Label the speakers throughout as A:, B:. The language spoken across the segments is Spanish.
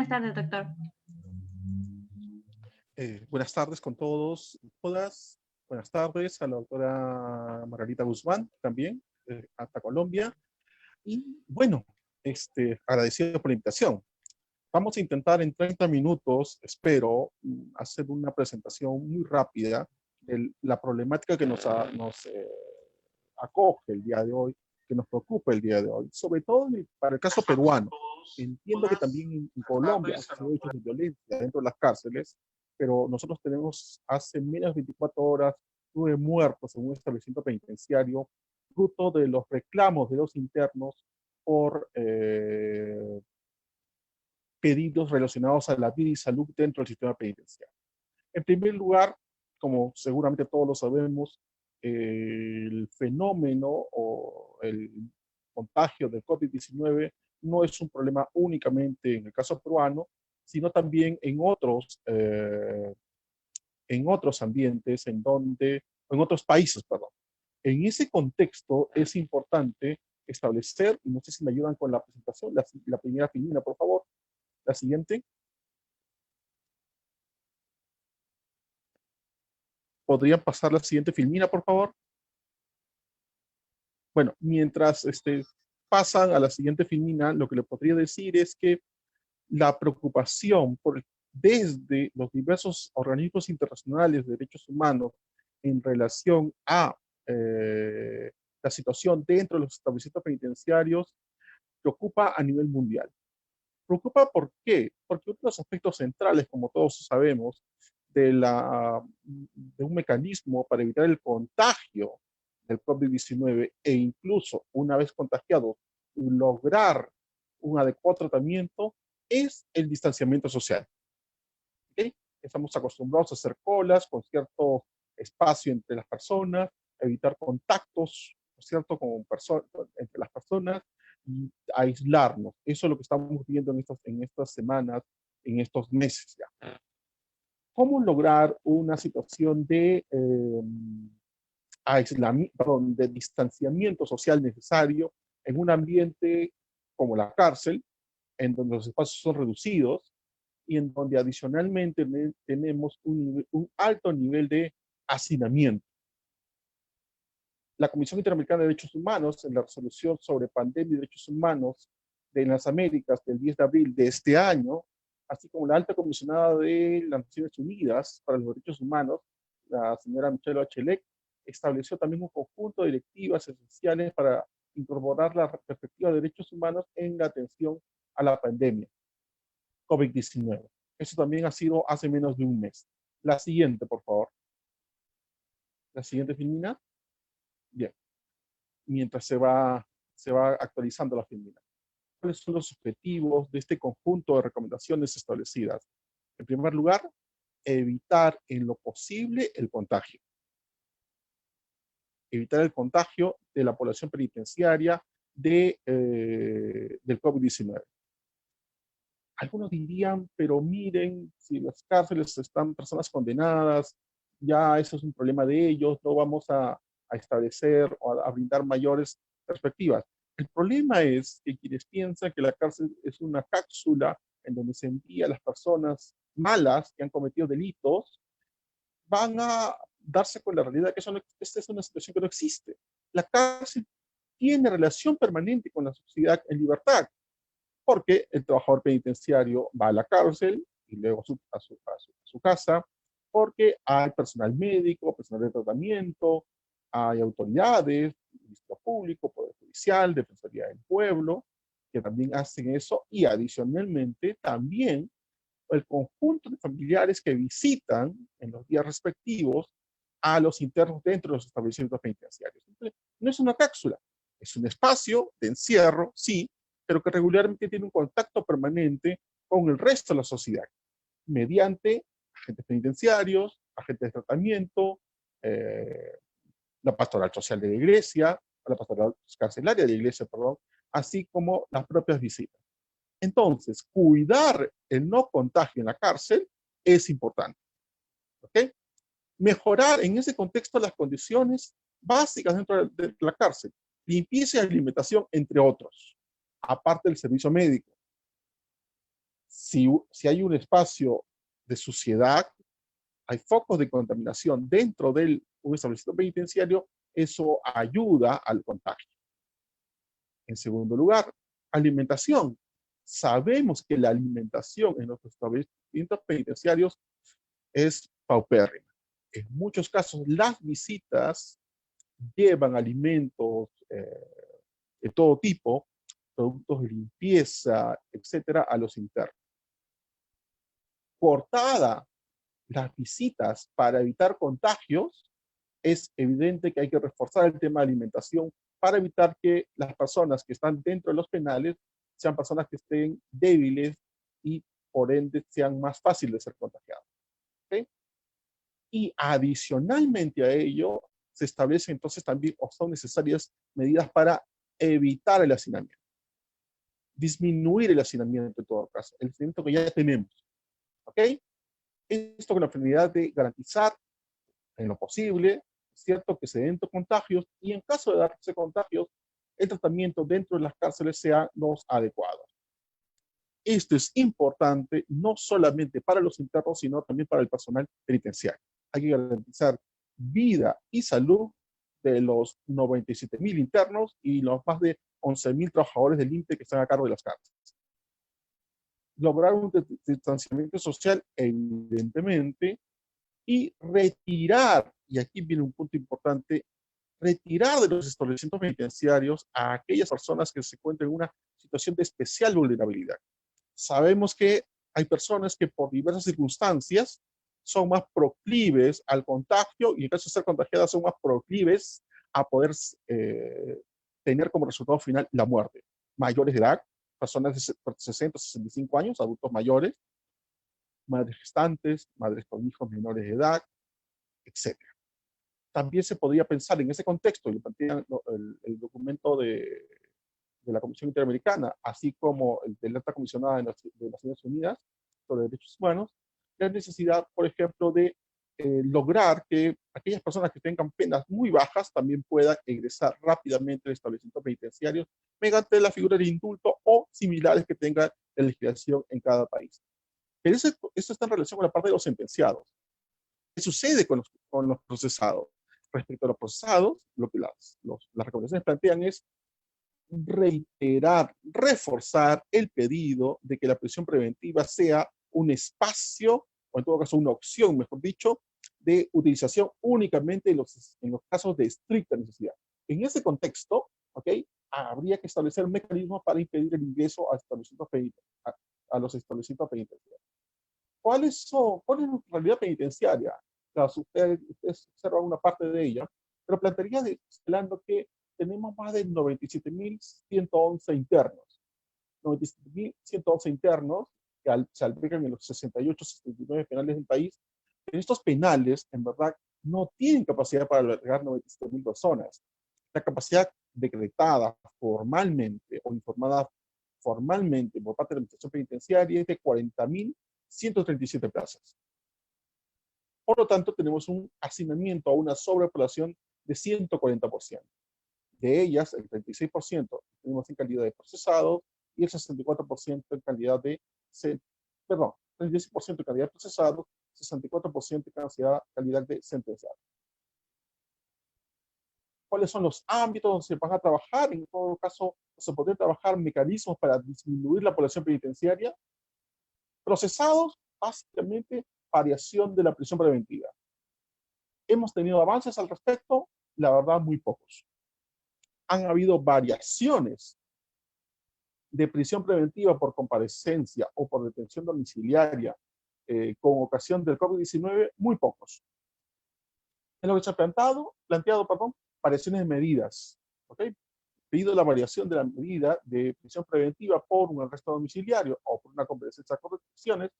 A: Buenas tardes, doctor.
B: Buenas tardes con todos y todas. Buenas tardes a la doctora Margarita Guzmán también, hasta Colombia. Y bueno, agradecido por la invitación. Vamos a intentar en 30 minutos, espero, hacer una presentación muy rápida de la problemática que nos acoge el día de hoy, que nos preocupa el día de hoy, sobre todo para el caso peruano. Entiendo que también en Colombia se han hecho de violencia dentro de las cárceles, pero nosotros tenemos hace menos de 24 horas 9 muertos en un establecimiento penitenciario, fruto de los reclamos de los internos por pedidos relacionados a la vida y salud dentro del sistema penitenciario. En primer lugar, como seguramente todos lo sabemos, el fenómeno o el contagio del COVID-19 no es un problema únicamente en el caso peruano, sino también en otros ambientes, en otros países, perdón. En ese contexto es importante establecer, y no sé si me ayudan con la presentación, la primera filmina, por favor, la siguiente. ¿Podrían pasar la siguiente filmina, por favor? Bueno, mientras pasan a la siguiente filmina, lo que le podría decir es que la preocupación desde los diversos organismos internacionales de derechos humanos en relación a la situación dentro de los establecimientos penitenciarios preocupa a nivel mundial. Preocupa ¿por qué? Porque uno de los aspectos centrales, como todos sabemos, de un mecanismo para evitar el contagio del COVID-19 e incluso una vez contagiado lograr un adecuado tratamiento es el distanciamiento social. ¿Okay? Estamos acostumbrados a hacer colas con cierto espacio entre las personas, evitar contactos, ¿cierto?, entre las personas y aislarnos. Eso es lo que estamos viendo en estas semanas, en estos meses ya. ¿Cómo lograr una situación de de distanciamiento social necesario en un ambiente como la cárcel, en donde los espacios son reducidos y en donde adicionalmente tenemos un alto nivel de hacinamiento? La Comisión Interamericana de Derechos Humanos, en la resolución sobre pandemia y derechos humanos de las Américas del 10 de abril de este año, así como la alta comisionada de las Naciones Unidas para los Derechos Humanos, la señora Michelle Bachelet, estableció también un conjunto de directivas esenciales para incorporar la perspectiva de derechos humanos en la atención a la pandemia COVID-19. Eso también ha sido hace menos de un mes. La siguiente, por favor. La siguiente, Filmina. Bien. Mientras se va actualizando la filmina. ¿Cuáles son los objetivos de este conjunto de recomendaciones establecidas? En primer lugar, evitar en lo posible el contagio. Evitar el contagio de la población penitenciaria del COVID-19. Algunos dirían, pero miren, si las cárceles están personas condenadas, ya eso es un problema de ellos, no vamos a establecer o a brindar mayores perspectivas. El problema es que quienes piensan que la cárcel es una cápsula en donde se envía a las personas malas que han cometido delitos, van a darse con la realidad que esta es una situación que no existe. La cárcel tiene relación permanente con la sociedad en libertad, porque el trabajador penitenciario va a la cárcel y luego a su casa, porque hay personal médico, personal de tratamiento, hay autoridades, Ministerio Público, Poder Judicial, Defensoría del Pueblo, que también hacen eso, y adicionalmente también el conjunto de familiares que visitan en los días respectivos a los internos dentro de los establecimientos penitenciarios. Entonces, no es una cápsula, es un espacio de encierro, sí, pero que regularmente tiene un contacto permanente con el resto de la sociedad, mediante agentes penitenciarios, agentes de tratamiento, la pastoral social de la iglesia, la pastoral carcelaria de la iglesia, perdón, así como las propias visitas. Entonces, cuidar el no contagio en la cárcel es importante. ¿Ok? Mejorar en ese contexto las condiciones básicas dentro de la cárcel, limpieza y alimentación, entre otros, aparte del servicio médico. Si hay un espacio de suciedad, hay focos de contaminación dentro de un establecimiento penitenciario, eso ayuda al contagio. En segundo lugar, alimentación. Sabemos que la alimentación en nuestros establecimientos penitenciarios es paupérrima. En muchos casos, las visitas llevan alimentos de todo tipo, productos de limpieza, etcétera, a los internos. Cortada las visitas para evitar contagios, es evidente que hay que reforzar el tema de alimentación para evitar que las personas que están dentro de los penales sean personas que estén débiles y por ende sean más fáciles de ser contagiadas. ¿Okay? Y adicionalmente a ello, se establecen entonces también o son necesarias medidas para evitar el hacinamiento, disminuir el hacinamiento en todo caso, el hacinamiento que ya tenemos. ¿Ok? Esto con la finalidad de garantizar en lo posible, cierto, que se den contagios y en caso de darse contagios, el tratamiento dentro de las cárceles sea los adecuados. Esto es importante no solamente para los internos, sino también para el personal penitenciario. Hay que garantizar vida y salud de los 97.000 internos y los más de 11.000 trabajadores del INPE que están a cargo de las cárceles. Lograr un distanciamiento social, evidentemente, y retirar, y aquí viene un punto importante, retirar de los establecimientos penitenciarios a aquellas personas que se encuentran en una situación de especial vulnerabilidad. Sabemos que hay personas que por diversas circunstancias son más proclives al contagio y en caso de ser contagiadas son más proclives a poder tener como resultado final la muerte. Mayores de edad, personas de 60, 65 años, adultos mayores, madres gestantes, madres con hijos menores de edad, etc. También se podría pensar en ese contexto, y el documento de la Comisión Interamericana, así como el de la alta comisionada de Naciones Unidas sobre Derechos Humanos, la necesidad, por ejemplo, de lograr que aquellas personas que tengan penas muy bajas también puedan ingresar rápidamente al establecimiento penitenciario mediante la figura de indulto o similares que tenga la legislación en cada país. Pero eso está en relación con la parte de los sentenciados. ¿Qué sucede con los procesados? Respecto a los procesados, lo que las recomendaciones plantean es reiterar, reforzar el pedido de que la prisión preventiva sea un espacio, o en todo caso una opción, mejor dicho, de utilización únicamente en los casos de estricta necesidad. En ese contexto, ¿okay? Habría que establecer mecanismos para impedir el ingreso a los establecimientos penitenciarios. ¿Cuál es nuestra realidad penitenciaria? Ustedes observan una parte de ella, pero plantearía señalando que tenemos más de 97.111 internos. 97.111 internos que se albergan en los 68, 69 penales del país. En estos penales, en verdad, no tienen capacidad para albergar 97.000 personas. La capacidad decretada formalmente o informada formalmente por parte de la Administración Penitenciaria es de 40.137 plazas. Por lo tanto, tenemos un hacinamiento a una sobrepoblación de 140%. De ellas, el 36% tenemos en calidad de procesados y el 64% en calidad de, 36% en calidad de procesados, 64% en calidad de sentenciados. ¿Cuáles son los ámbitos donde se van a trabajar? En todo caso, se podrían trabajar mecanismos para disminuir la población penitenciaria. Procesados, básicamente, variación de la prisión preventiva. ¿Hemos tenido avances al respecto? La verdad, muy pocos. Han habido variaciones de prisión preventiva por comparecencia o por detención domiciliaria con ocasión del COVID-19, muy pocos. En lo que se ha planteado, variaciones de medidas. ¿Okay? Pedido la variación de la medida de prisión preventiva por un arresto domiciliario o por una comparecencia a correcciones,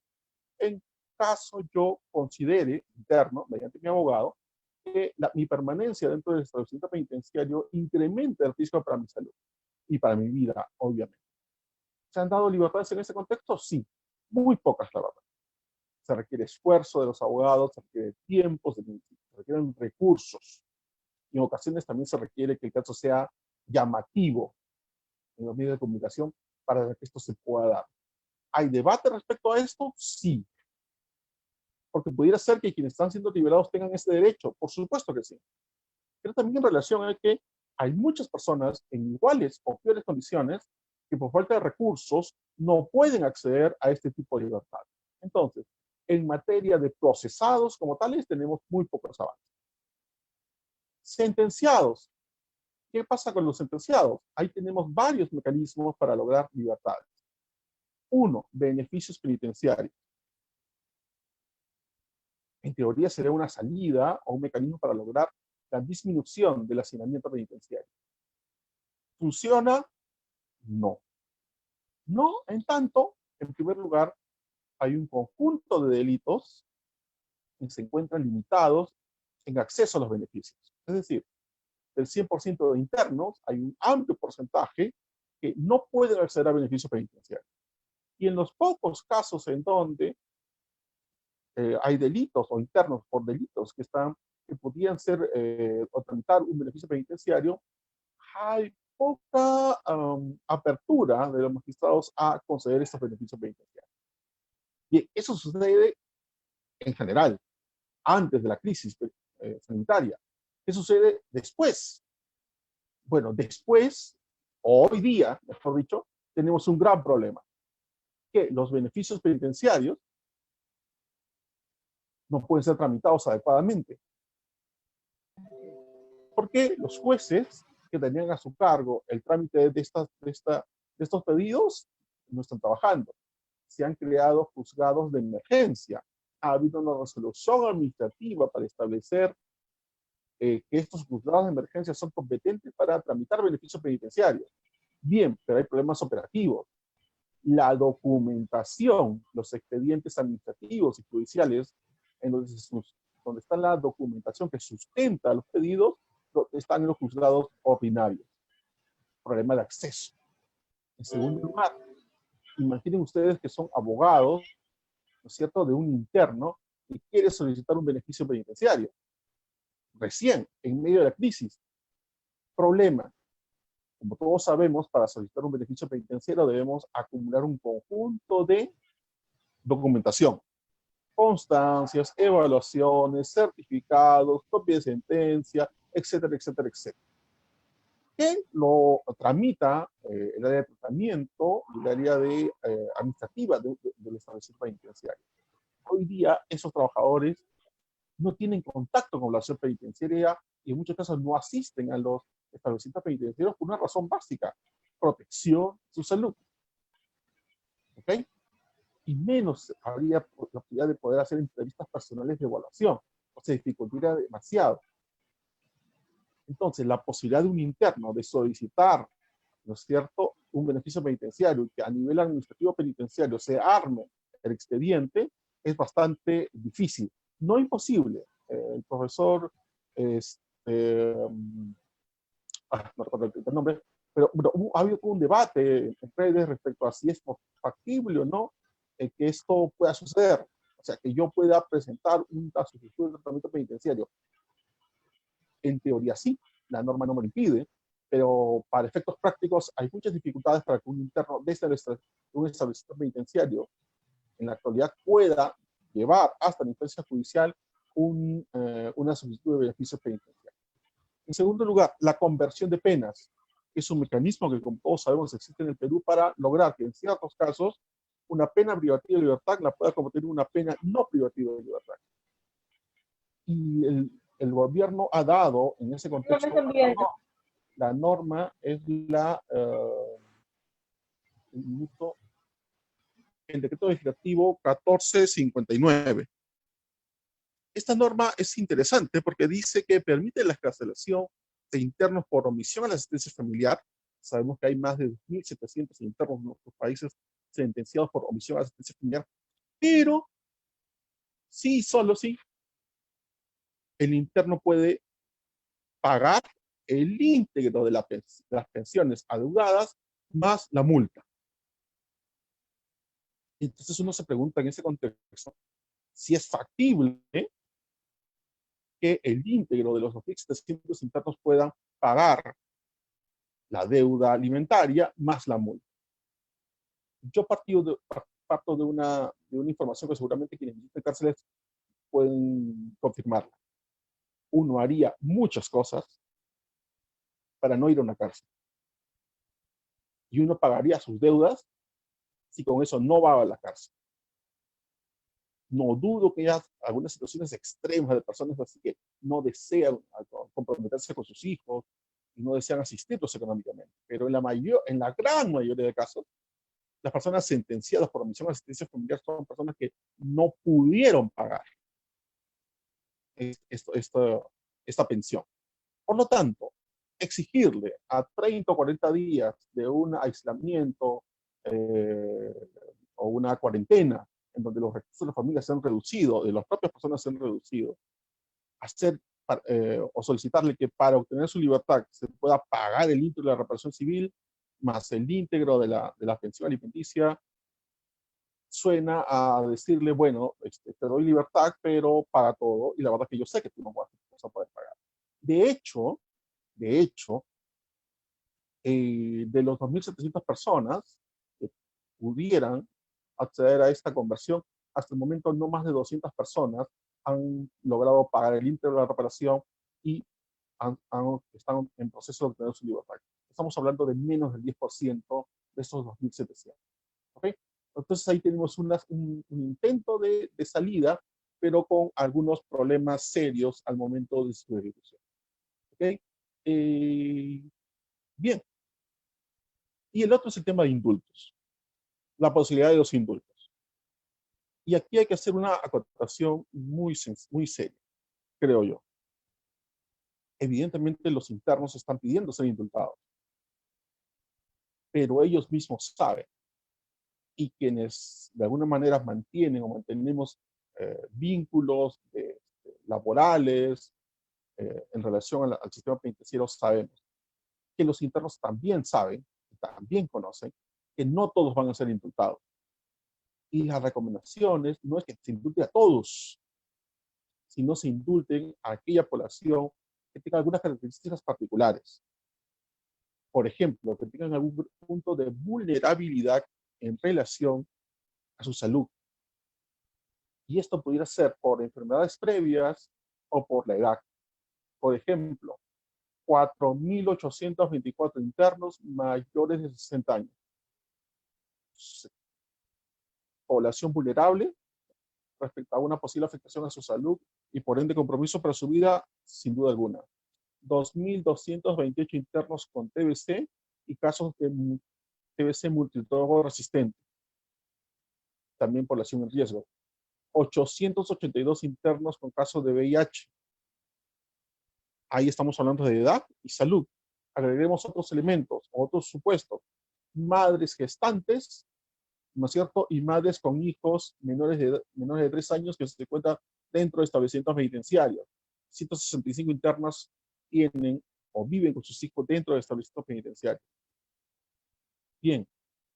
B: en caso yo considere, interno, mediante mi abogado, que mi permanencia dentro del establecimiento penitenciario incrementa el riesgo para mi salud y para mi vida, obviamente. ¿Se han dado libertades en ese contexto? Sí, muy pocas, la verdad. Se requiere esfuerzo de los abogados, se requiere tiempo, se requieren recursos. Y en ocasiones también se requiere que el caso sea llamativo en los medios de comunicación para que esto se pueda dar. ¿Hay debate respecto a esto? Sí. Porque pudiera ser que quienes están siendo liberados tengan ese derecho. Por supuesto que sí. Pero también en relación a que hay muchas personas en iguales o peores condiciones que por falta de recursos no pueden acceder a este tipo de libertad. Entonces, en materia de procesados como tales, tenemos muy pocos avances. Sentenciados. ¿Qué pasa con los sentenciados? Ahí tenemos varios mecanismos para lograr libertades. Uno, beneficios penitenciarios. En teoría sería una salida o un mecanismo para lograr la disminución del hacinamiento penitenciario. ¿Funciona? No. No, en tanto, en primer lugar, hay un conjunto de delitos que se encuentran limitados en acceso a los beneficios. Es decir, del 100% de internos, hay un amplio porcentaje que no pueden acceder a beneficios penitenciarios. Y en los pocos casos en donde hay delitos o internos por delitos que podrían ser o tramitar un beneficio penitenciario, hay poca apertura de los magistrados a conceder estos beneficios penitenciarios. Bien, eso sucede en general, antes de la crisis sanitaria. ¿Qué sucede después? Bueno, después, hoy día, mejor dicho, tenemos un gran problema, que los beneficios penitenciarios no pueden ser tramitados adecuadamente. Porque los jueces que tenían a su cargo el trámite de estos pedidos no están trabajando. Se han creado juzgados de emergencia. Ha habido una resolución administrativa para establecer que estos juzgados de emergencia son competentes para tramitar beneficios penitenciarios. Bien, pero hay problemas operativos. La documentación, los expedientes administrativos y judiciales, en donde está la documentación que sustenta los pedidos, están en los juzgados ordinarios. Problema de acceso. En segundo lugar, imaginen ustedes que son abogados, ¿no es cierto?, de un interno que quiere solicitar un beneficio penitenciario. Recién, en medio de la crisis. Problema. Como todos sabemos, para solicitar un beneficio penitenciario debemos acumular un conjunto de documentación. Constancias, evaluaciones, certificados, copia de sentencia, etcétera, etcétera, etcétera. Que lo tramita el área de tratamiento y el área administrativa del establecimiento penitenciario. Hoy día esos trabajadores no tienen contacto con la población penitenciaria y en muchos casos no asisten a los establecimientos penitenciarios por una razón básica: protección de su salud. ¿Ok? Y menos habría la posibilidad de poder hacer entrevistas personales de evaluación. O sea, dificultaría demasiado. Entonces, la posibilidad de un interno de solicitar, ¿no es cierto?, un beneficio penitenciario y que a nivel administrativo penitenciario se arme el expediente es bastante difícil. No imposible. El profesor, no recuerdo el nombre, pero ha habido un debate en redes respecto a si es factible o no que esto pueda suceder. O sea, que yo pueda presentar una solicitud de tratamiento penitenciario. En teoría sí, la norma no me lo impide, pero para efectos prácticos hay muchas dificultades para que un interno de un establecimiento penitenciario en la actualidad pueda llevar hasta la instancia judicial una solicitud de beneficios penitenciarios. En segundo lugar, la conversión de penas. Es un mecanismo que, como todos sabemos, existe en el Perú para lograr que en ciertos casos una pena privativa de libertad la pueda convertir en una pena no privativa de libertad. Y el gobierno ha dado, en ese contexto, la norma es el decreto legislativo 1459. Esta norma es interesante porque dice que permite la excarcelación de internos por omisión a la asistencia familiar. Sabemos que hay más de 2.700 internos en nuestros países sentenciados por omisión a la asistencia familiar, pero sí, solo sí, el interno puede pagar el íntegro de las pensiones adeudadas más la multa. Entonces uno se pregunta en ese contexto si es factible que el íntegro de los 2.700 internos puedan pagar la deuda alimentaria más la multa. Yo parto de una información que seguramente quienes visitan cárceles pueden confirmarla. Uno haría muchas cosas para no ir a una cárcel. Y uno pagaría sus deudas si con eso no va a la cárcel. No dudo que haya algunas situaciones extremas de personas así que no desean comprometerse con sus hijos y no desean asistirlos económicamente. Pero en la gran mayoría de casos, las personas sentenciadas por omisión de asistencia familiar son personas que no pudieron pagar esta pensión. Por lo tanto, exigirle a 30 o 40 días de un aislamiento o una cuarentena en donde los recursos de la familia se han reducido, de las propias personas se han reducido, hacer o solicitarle que para obtener su libertad se pueda pagar el íntegro de la reparación civil más el íntegro de la pensión alimenticia, suena a decirle, bueno, te doy libertad, pero paga todo, y la verdad es que yo sé que tú no vas a poder pagar. De hecho, de los 2.700 personas que pudieran acceder a esta conversión, hasta el momento no más de 200 personas han logrado pagar el íntegro de la reparación y están en proceso de obtener su libertad. Estamos hablando de menos del 10% de esos 2.700. ¿Okay? Entonces ahí tenemos un intento de salida, pero con algunos problemas serios al momento de su ejecución. ¿Okay? Bien. Y el otro es el tema de indultos, la posibilidad de los indultos. Y aquí hay que hacer una acotación muy seria, creo yo. Evidentemente los internos están pidiendo ser indultados, pero ellos mismos saben, y quienes de alguna manera mantienen o mantenemos vínculos laborales en relación al sistema penitenciario, sabemos que los internos también saben, también conocen, que no todos van a ser indultados. Y las recomendaciones no es que se indulte a todos, sino se indulten a aquella población que tenga algunas características particulares. Por ejemplo, que tengan algún punto de vulnerabilidad en relación a su salud. Y esto pudiera ser por enfermedades previas o por la edad. Por ejemplo, 4.824 internos mayores de 60 años. Población vulnerable respecto a una posible afectación a su salud y por ende compromiso para su vida, sin duda alguna. 2.228 internos con TBC y casos de TBC multidrogo resistente. También población en riesgo. 882 internos con casos de VIH. Ahí estamos hablando de edad y salud. Agreguemos otros elementos, otros supuestos. Madres gestantes, ¿no es cierto? Y madres con hijos menores de 3 años que se encuentran dentro de establecimientos penitenciarios. 165 internas tienen o viven con sus hijos dentro de establecimientos penitenciarios. Bien,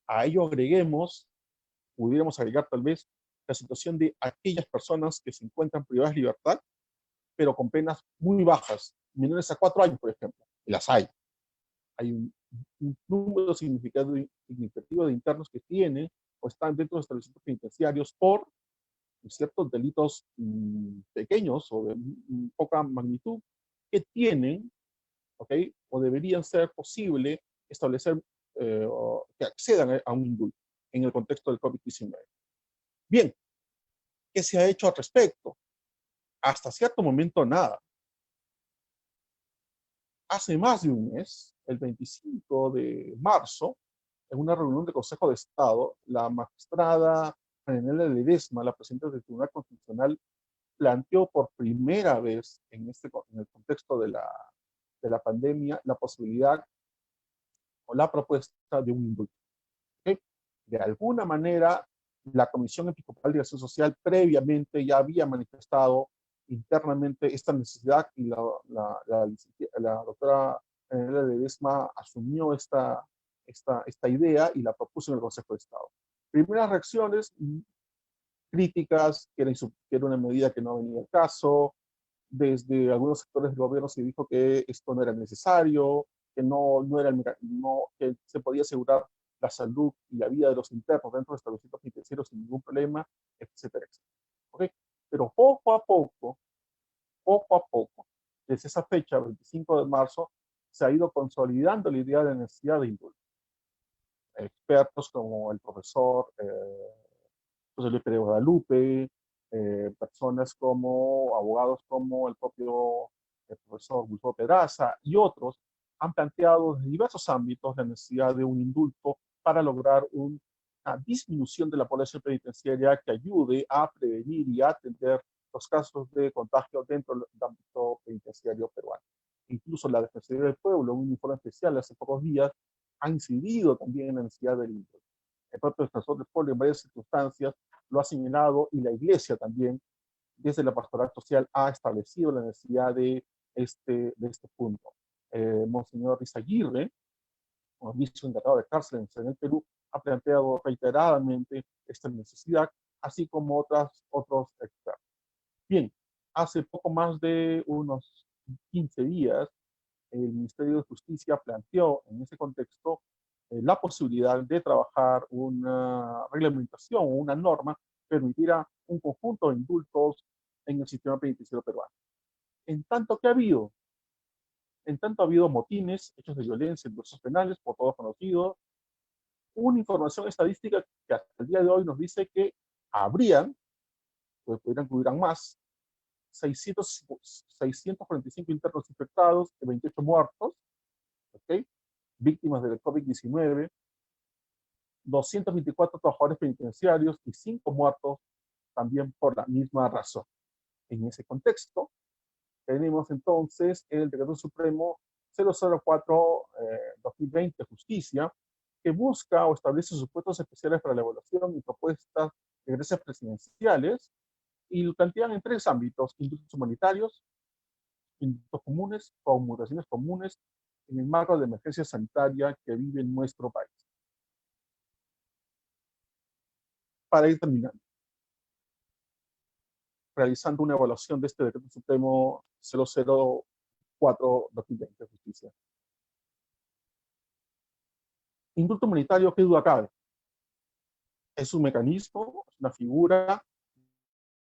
B: a ello pudiéramos agregar tal vez la situación de aquellas personas que se encuentran privadas de libertad, pero con penas muy bajas, menores a 4 años, por ejemplo, y las hay. Hay un número significativo de internos que tienen o están dentro de establecimientos penitenciarios por ciertos delitos pequeños o de poca magnitud que tienen, ¿ok? O deberían ser posible establecer que accedan a un indulto en el contexto del COVID-19. Bien, ¿qué se ha hecho al respecto? Hasta cierto momento nada. Hace más de un mes, el 25 de marzo, en una reunión del Consejo de Estado, la magistrada Marianela Ledesma, la presidenta del Tribunal Constitucional, planteó por primera vez en el contexto de la pandemia la posibilidad o la propuesta de un indulto. ¿Okay? De alguna manera, la Comisión Episcopal de Acción Social previamente ya había manifestado internamente esta necesidad y la doctora Marianela Ledesma asumió esta idea y la propuso en el Consejo de Estado. Primeras reacciones, críticas, que era una medida que no venía al caso. Desde algunos sectores del gobierno se dijo que esto no era necesario, que no era que se podía asegurar la salud y la vida de los internos dentro de establecimientos penitenciarios sin ningún problema, etcétera, etcétera. ¿Okay? Pero poco a poco, desde esa fecha, 25 de marzo, se ha ido consolidando la idea de la necesidad de indulto. Expertos como el profesor José Luis Pérez Guadalupe, personas como abogados como el propio profesor Gustavo Pedraza y otros han planteado en diversos ámbitos la necesidad de un indulto para lograr una disminución de la población penitenciaria que ayude a prevenir y a atender los casos de contagio dentro del ámbito penitenciario peruano. Incluso la Defensoría del Pueblo, un informe especial hace pocos días, ha incidido también en la necesidad del indulto. El propio Defensor del Pueblo en varias circunstancias lo ha señalado y la Iglesia también, desde la pastoral social, ha establecido la necesidad de este punto. Monseñor Rizaguirre, obispo encargado de cárceles en el Perú, ha planteado reiteradamente esta necesidad, así como otros expertos. Bien, hace poco más de unos 15 días, el Ministerio de Justicia planteó en ese contexto la posibilidad de trabajar una reglamentación o una norma que permitiera un conjunto de indultos en el sistema penitenciario peruano. En tanto que ha habido motines, hechos de violencia en procesos penales, por todos conocidos, una información estadística que hasta el día de hoy nos dice que habrían, pues hubieran más, 645 internos infectados, 28 muertos, ¿okay? Víctimas del COVID-19, 224 trabajadores penitenciarios y 5 muertos también por la misma razón. En ese contexto, tenemos entonces el Decreto Supremo 004-2020 Justicia, que busca o establece supuestos especiales para la evaluación y propuestas de gracias presidenciales, y lo plantean en 3 ámbitos: indultos humanitarios, indultos comunes, conmutaciones comunes, en el marco de la emergencia sanitaria que vive en nuestro país. Para ir terminando, realizando una evaluación de este Decreto Supremo 004-2020 de Justicia. Indulto humanitario, ¿qué duda cabe? Es un mecanismo, es una figura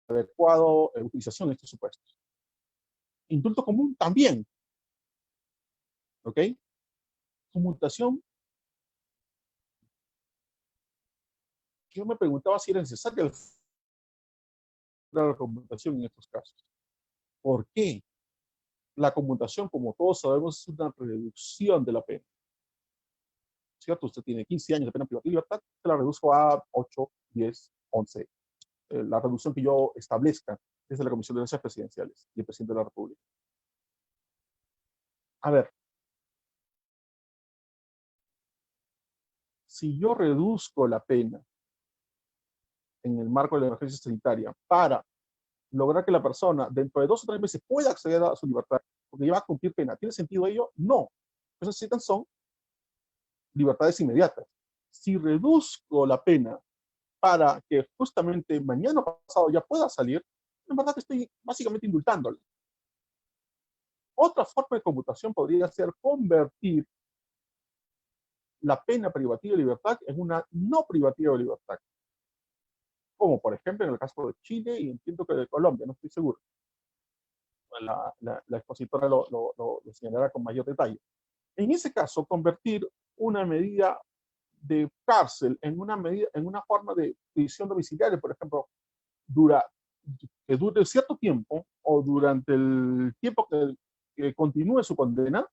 B: de adecuada utilización de estos supuestos. Indulto común también. ¿Ok? Conmutación. Yo me preguntaba si era necesaria la conmutación en estos casos. ¿Por qué? La conmutación, como todos sabemos, es una reducción de la pena. ¿Cierto? Usted tiene 15 años de pena privativa de libertad, se la reduzco a 8, 10, 11. La reducción que yo establezca desde la Comisión de Gracias Presidenciales y el Presidente de la República. A ver, si yo reduzco la pena en el marco de la emergencia sanitaria para lograr que la persona dentro de 2 o 3 meses pueda acceder a su libertad, porque ya va a cumplir pena, ¿tiene sentido ello? No. Lo que necesitan son libertades inmediatas. Si reduzco la pena para que justamente mañana pasado ya pueda salir, en verdad que estoy básicamente indultándole. Otra forma de conmutación podría ser convertir la pena privativa de libertad en una no privativa de libertad. Como por ejemplo en el caso de Chile y entiendo que de Colombia, no estoy seguro. La expositora lo señalará con mayor detalle. En ese caso, convertir una medida de cárcel en una forma de prisión domiciliaria, por ejemplo, que dure cierto tiempo o durante el tiempo que continúe su condena,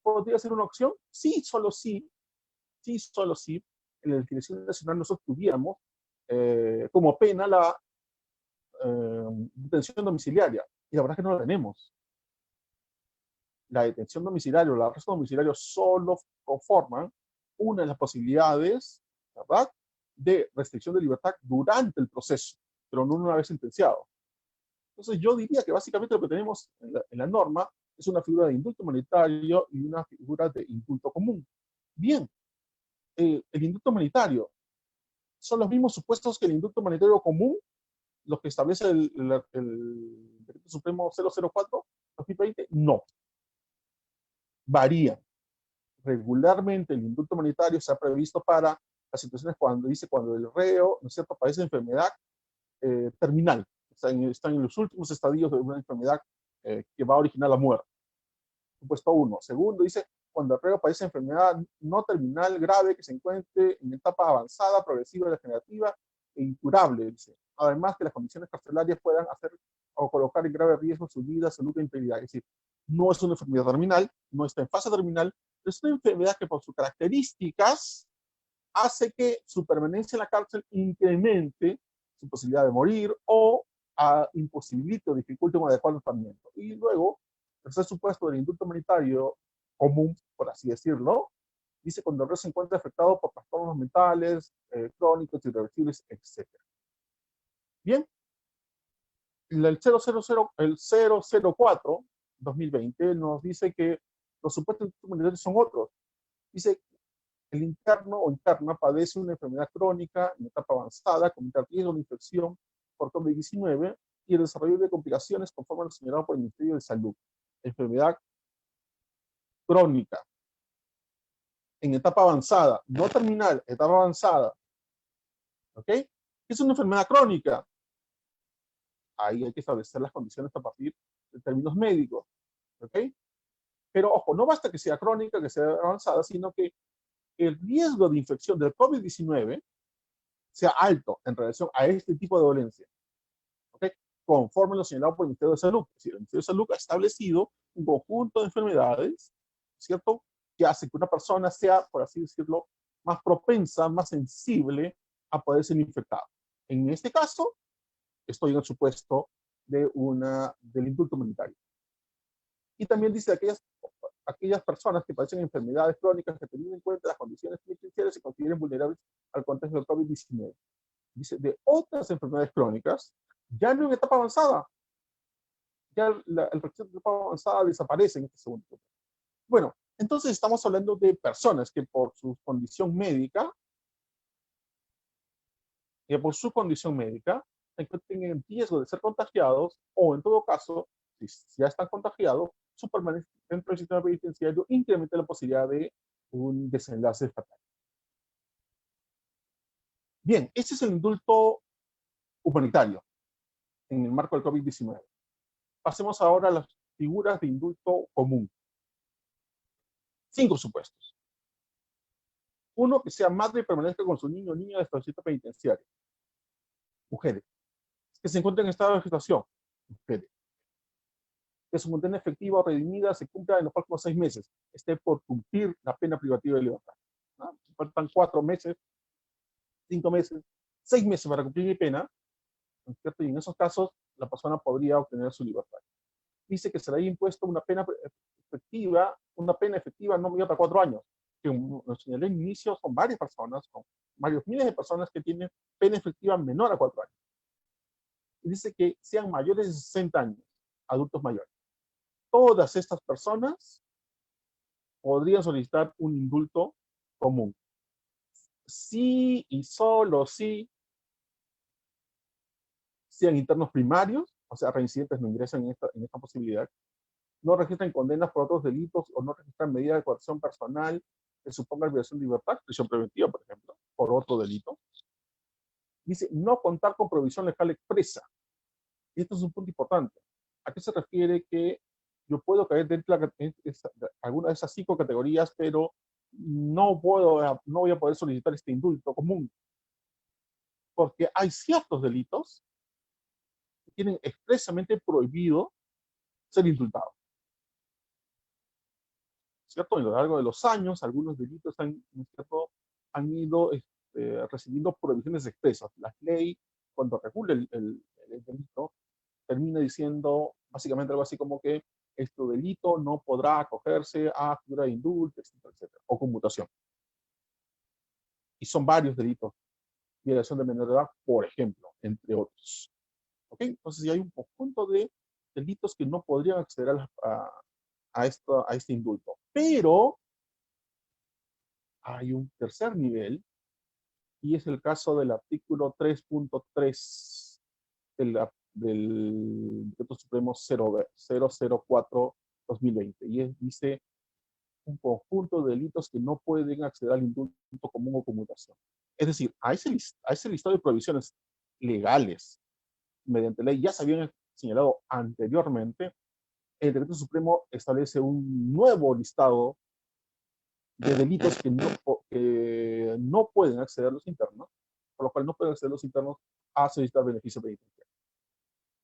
B: ¿podría ser una opción? Sí, solo sí. En la legislación nacional nosotros tuviéramos como pena la detención domiciliaria. Y la verdad es que no la tenemos. La detención domiciliaria o el arresto domiciliario solo conforman una de las posibilidades, ¿verdad?, de restricción de libertad durante el proceso, pero no una vez sentenciado. Entonces yo diría que básicamente lo que tenemos en la norma es una figura de indulto humanitario y una figura de indulto común. Bien, el indulto humanitario son los mismos supuestos que el indulto humanitario común, los que establece el Decreto Supremo 004-2020, no. Varían. regularmente el indulto humanitario se ha previsto para las situaciones cuando el reo, ¿no es cierto?, padece enfermedad terminal, están en los últimos estadios de una enfermedad que va a originar la muerte. Supuesto 1. Segundo, dice, cuando el reo padece enfermedad no terminal grave que se encuentre en etapa avanzada, progresiva, degenerativa e incurable, dice. Además que las condiciones carcelarias puedan hacer o colocar en grave riesgo su vida, salud e integridad. Es decir, no es una enfermedad terminal, no está en fase terminal, pero es una enfermedad que por sus características hace que su permanencia en la cárcel incremente su posibilidad de morir o imposibilite o dificulte un adecuado tratamiento. Y luego, el tercer supuesto del indulto humanitario común, por así decirlo, dice cuando el reo se encuentra afectado por trastornos mentales, crónicos, irreversibles, etc. Bien, el 004 2020 nos dice que los supuestos indultos humanitarios son otros. Dice el interno o interna padece una enfermedad crónica en etapa avanzada, con riesgo de infección por COVID-19 y el desarrollo de complicaciones conforme a lo señalado por el Ministerio de Salud. Enfermedad crónica en etapa avanzada, no terminal, etapa avanzada. ¿Ok? Es una enfermedad crónica. Ahí hay que establecer las condiciones a partir de términos médicos. ¿Ok? Pero ojo, no basta que sea crónica, que sea avanzada, sino que el riesgo de infección del COVID-19 sea alto en relación a este tipo de dolencia. ¿Okay? Conforme lo señalado por el Ministerio de Salud. Es decir, el Ministerio de Salud ha establecido un conjunto de enfermedades, ¿cierto?, que hace que una persona sea, por así decirlo, más propensa, más sensible a poder ser infectada. En este caso, estoy en el supuesto del indulto humanitario. Y también dice aquellas personas que padecen enfermedades crónicas que teniendo en cuenta las condiciones penitenciarias se consideren vulnerables al contexto del COVID-19. Dice, de otras enfermedades crónicas, ya no en etapa avanzada, ya el requisito de etapa avanzada desaparece en este segundo punto. Bueno, entonces estamos hablando de personas que por su condición médica, se encuentran en riesgo de ser contagiados o en todo caso, si ya están contagiados, su permanencia dentro del sistema penitenciario incrementa la posibilidad de un desenlace fatal. Bien, este es el indulto humanitario en el marco del COVID-19. Pasemos ahora a las figuras de indulto común. 5 supuestos. 1, que sea madre y permanezca con su niño o niña de establecimiento penitenciario. Mujeres. Que se encuentren en estado de gestación. Mujeres. Que su condena efectiva o redimida se cumpla en los próximos 6 meses. Esté por cumplir la pena privativa de libertad. ¿No? Faltan 4 meses, 5 meses, 6 meses para cumplir mi pena, ¿no es cierto? Y en esos casos la persona podría obtener su libertad. Dice que se le haya impuesto una pena efectiva no mayor a 4 años. Que lo señalé en inicio, son varias personas, son varios miles de personas que tienen pena efectiva menor a 4 años. Y dice que sean mayores de 60 años, adultos mayores. Todas estas personas podrían solicitar un indulto común. Sí y solo si sean internos primarios, o sea, reincidentes no ingresan en esta posibilidad, no registran condenas por otros delitos o no registran medidas de coerción personal que supongan violación de libertad, prisión preventiva, por ejemplo, por otro delito. Dice, no contar con provisión legal expresa. Y esto es un punto importante. ¿A qué se refiere que yo puedo caer dentro de alguna de esas 5 categorías, pero no voy a poder solicitar este indulto común? Porque hay ciertos delitos que tienen expresamente prohibido ser indultados. ¿Cierto? A lo largo de los años, algunos delitos han ido recibiendo prohibiciones expresas. La ley, cuando regula el delito, termina diciendo básicamente algo así como que este delito no podrá acogerse a figura de indulto, etcétera, etcétera, o conmutación. Y son varios delitos. Violación de menor edad, por ejemplo, entre otros. ¿Ok? Entonces, hay un conjunto de delitos que no podrían acceder a este indulto. Pero hay un tercer nivel, y es el caso del artículo 3.3 del Decreto Supremo 004-2020. Y dice, un conjunto de delitos que no pueden acceder al indulto común o conmutación. Es decir, a ese listado de prohibiciones legales mediante ley ya se habían señalado anteriormente, el Decreto Supremo establece un nuevo listado de delitos que no pueden acceder los internos, por lo cual no pueden acceder los internos a solicitar beneficio penitenciario.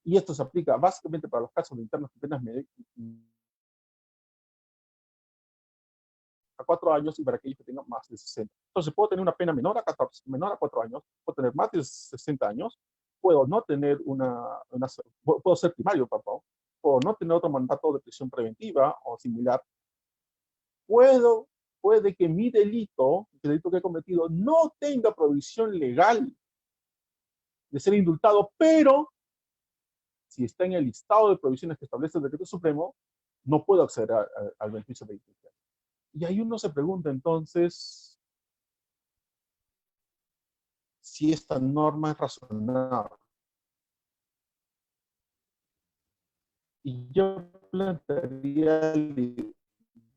B: Y esto se aplica básicamente para los casos de internos con penas a 4 años y para aquellos que tengan más de 60. Entonces, puedo tener una pena menor a 14, menor a 4 años, puedo tener más de 60 años, puedo no tener puedo ser primario, perdón, puedo no tener otro mandato de prisión preventiva o similar, puede que mi delito, el delito que he cometido, no tenga provisión legal de ser indultado, pero si está en el listado de provisiones que establece el Decreto Supremo, no puedo acceder al beneficio penitenciario. Y ahí uno se pregunta entonces si esta norma es razonable. Y yo plantearía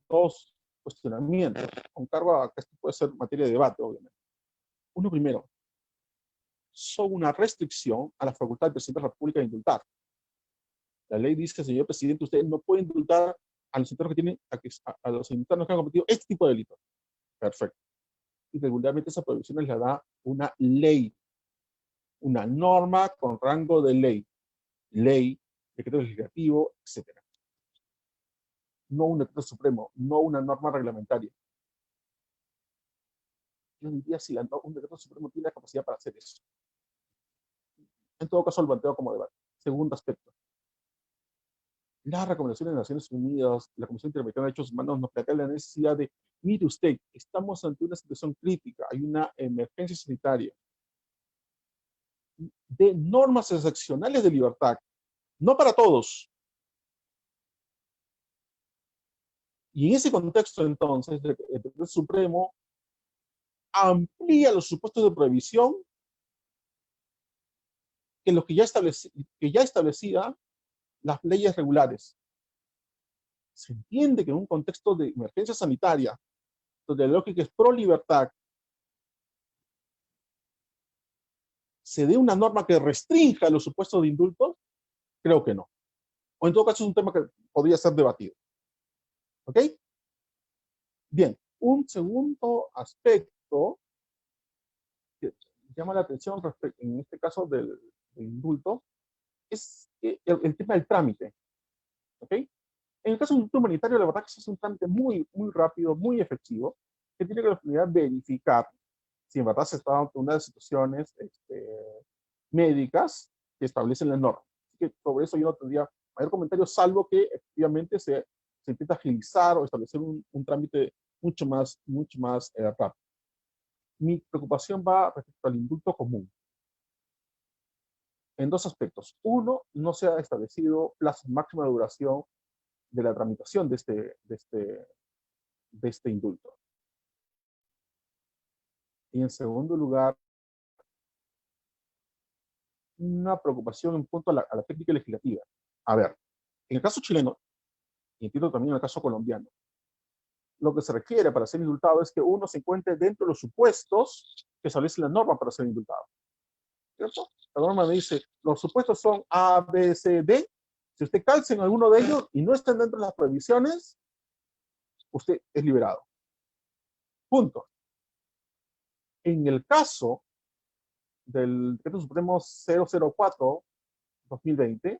B: dos cuestionamientos, con cargo a que esto puede ser materia de debate, obviamente. Uno primero, son una restricción a la facultad del presidente de la República de indultar. La ley dice, señor presidente, usted no puede indultar a los internos que tienen, a los internos que han cometido este tipo de delitos. Perfecto. Y regularmente esa prohibición la da una ley, una norma con rango de ley, decreto legislativo, etc. No un decreto supremo, no una norma reglamentaria. Yo diría si un decreto supremo tiene la capacidad para hacer eso. En todo caso, lo planteo como debate. Segundo aspecto. Las recomendaciones de Naciones Unidas, la Comisión Interamericana de Derechos Humanos nos plantea la necesidad de, mire usted, estamos ante una situación crítica, hay una emergencia sanitaria, de normas excepcionales de libertad, no para todos. Y en ese contexto, entonces, el Tribunal Supremo amplía los supuestos de prohibición que los que ya establecía las leyes regulares. Se entiende que en un contexto de emergencia sanitaria, donde la lógica es pro libertad, se dé una norma que restrinja los supuestos de indultos, creo que no. O en todo caso es un tema que podría ser debatido. ¿Ok? Bien, un segundo aspecto que llama la atención en este caso del indulto es el tema del trámite. ¿Ok? En el caso de un indulto humanitario, la verdad que es un trámite muy, muy rápido, muy efectivo, que tiene que la finalidad verificar si en verdad se está dando una de las situaciones médicas que establecen la norma. Así que sobre eso yo no tendría mayor comentario, salvo que efectivamente se intenta agilizar o establecer un trámite mucho más rápido. Mi preocupación va respecto al indulto común. En dos aspectos. Uno, no se ha establecido plazo máximo de duración de la tramitación de este indulto. Y en segundo lugar, una preocupación en punto a la técnica legislativa. A ver, en el caso chileno, y entiendo también en el caso colombiano, lo que se requiere para ser indultado es que uno se encuentre dentro de los supuestos que establece la norma para ser indultado. ¿Cierto? La norma me dice, los supuestos son A, B, C, D. Si usted calza en alguno de ellos y no están dentro de las prohibiciones, usted es liberado. Punto. En el caso del Decreto Supremo 004-2020,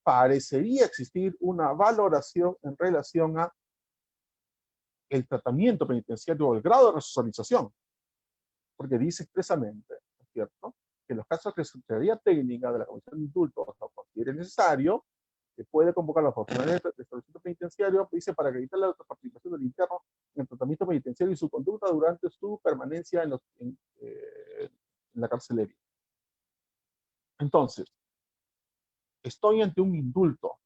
B: parecería existir una valoración en relación a el tratamiento penitenciario o el grado de resocialización, porque dice expresamente, ¿no es cierto?, que en los casos de Secretaría Técnica de la Comisión de Indultos lo considere necesario, que puede convocar a los funcionarios de establecimiento penitenciario, dice, para acreditar la participación del interno en el tratamiento penitenciario y su conducta durante su permanencia en la carcelería. Entonces, estoy ante un indulto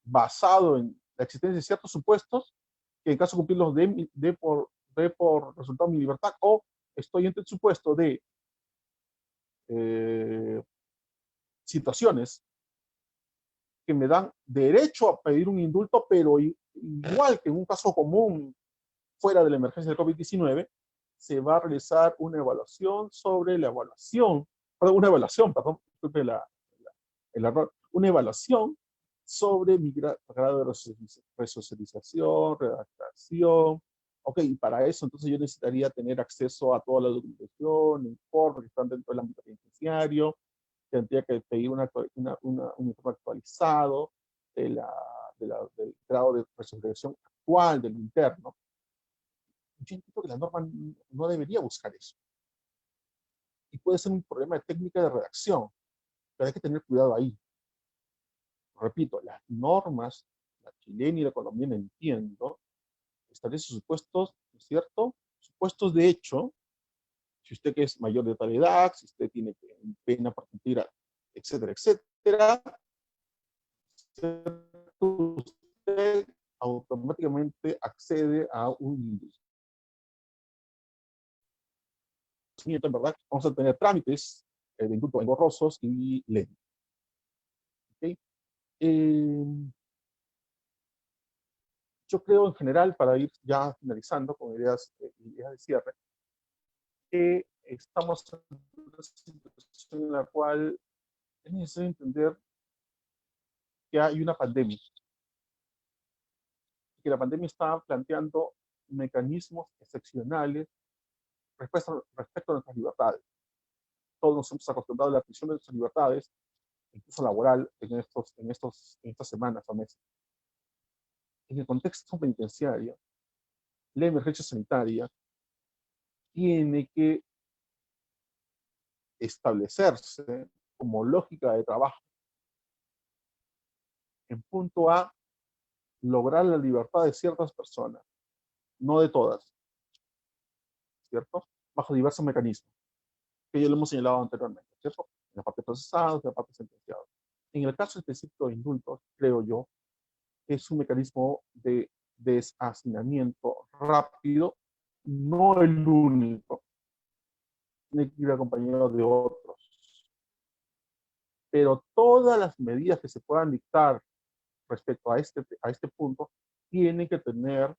B: basado en la existencia de ciertos supuestos que en caso de cumplirlos dé por resultado mi libertad, o estoy ante el supuesto de situaciones que me dan derecho a pedir un indulto, pero igual que en un caso común fuera de la emergencia del COVID-19, se va a realizar una evaluación sobre la evaluación, perdón, una evaluación, perdón, disculpe el error, una evaluación sobre mi grado de resocialización, redactación. Ok, y para eso entonces yo necesitaría tener acceso a toda la documentación, informes que están dentro del ámbito penitenciario, tendría que pedir un informe actualizado del grado de resolución actual del interno. Yo entiendo que la norma no debería buscar eso. Y puede ser un problema de técnica de redacción, pero hay que tener cuidado ahí. Repito, las normas, la chilena y la colombiana, entiendo, establece supuestos, ¿no es cierto? Supuestos de hecho, si usted que es mayor de tal edad, si usted tiene pena por cumplir, etcétera, etcétera, usted automáticamente accede a un inducimiento, en verdad, vamos a tener trámites de indulto engorrosos y lentos. ¿Okay? Yo creo en general, para ir ya finalizando con ideas de cierre, que estamos en una situación en la cual es necesario entender que hay una pandemia, que la pandemia está planteando mecanismos excepcionales respecto a nuestras libertades. Todos nos hemos acostumbrado a la prisión de nuestras libertades, incluso laboral, en estas semanas o meses. En el contexto penitenciario, la emergencia sanitaria tiene que establecerse como lógica de trabajo en punto a lograr la libertad de ciertas personas, no de todas, ¿cierto? Bajo diversos mecanismos, que ya lo hemos señalado anteriormente, ¿cierto? En la parte procesada, en la parte sentenciada. En el caso específico de indultos, creo yo, que es un mecanismo de deshacinamiento rápido, no el único, tiene que ir acompañado de otros. Pero todas las medidas que se puedan dictar respecto a este punto tienen que tener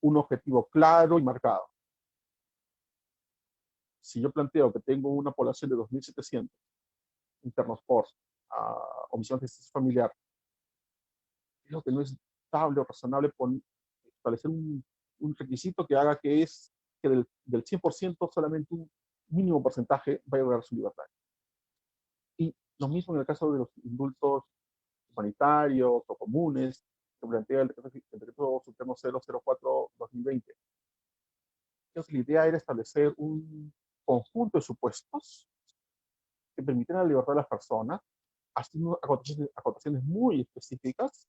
B: un objetivo claro y marcado. Si yo planteo que tengo una población de 2.700 internos por omisión de justicia familiar, creo que no es estable o razonable establecer un requisito que haga que del 100% solamente un mínimo porcentaje vaya a lograr su libertad. Y lo mismo en el caso de los indultos humanitarios o comunes que plantea el decreto supremo 004/2020. Entonces, la idea era establecer un conjunto de supuestos que permitieran la libertad de las personas, haciendo acotaciones muy específicas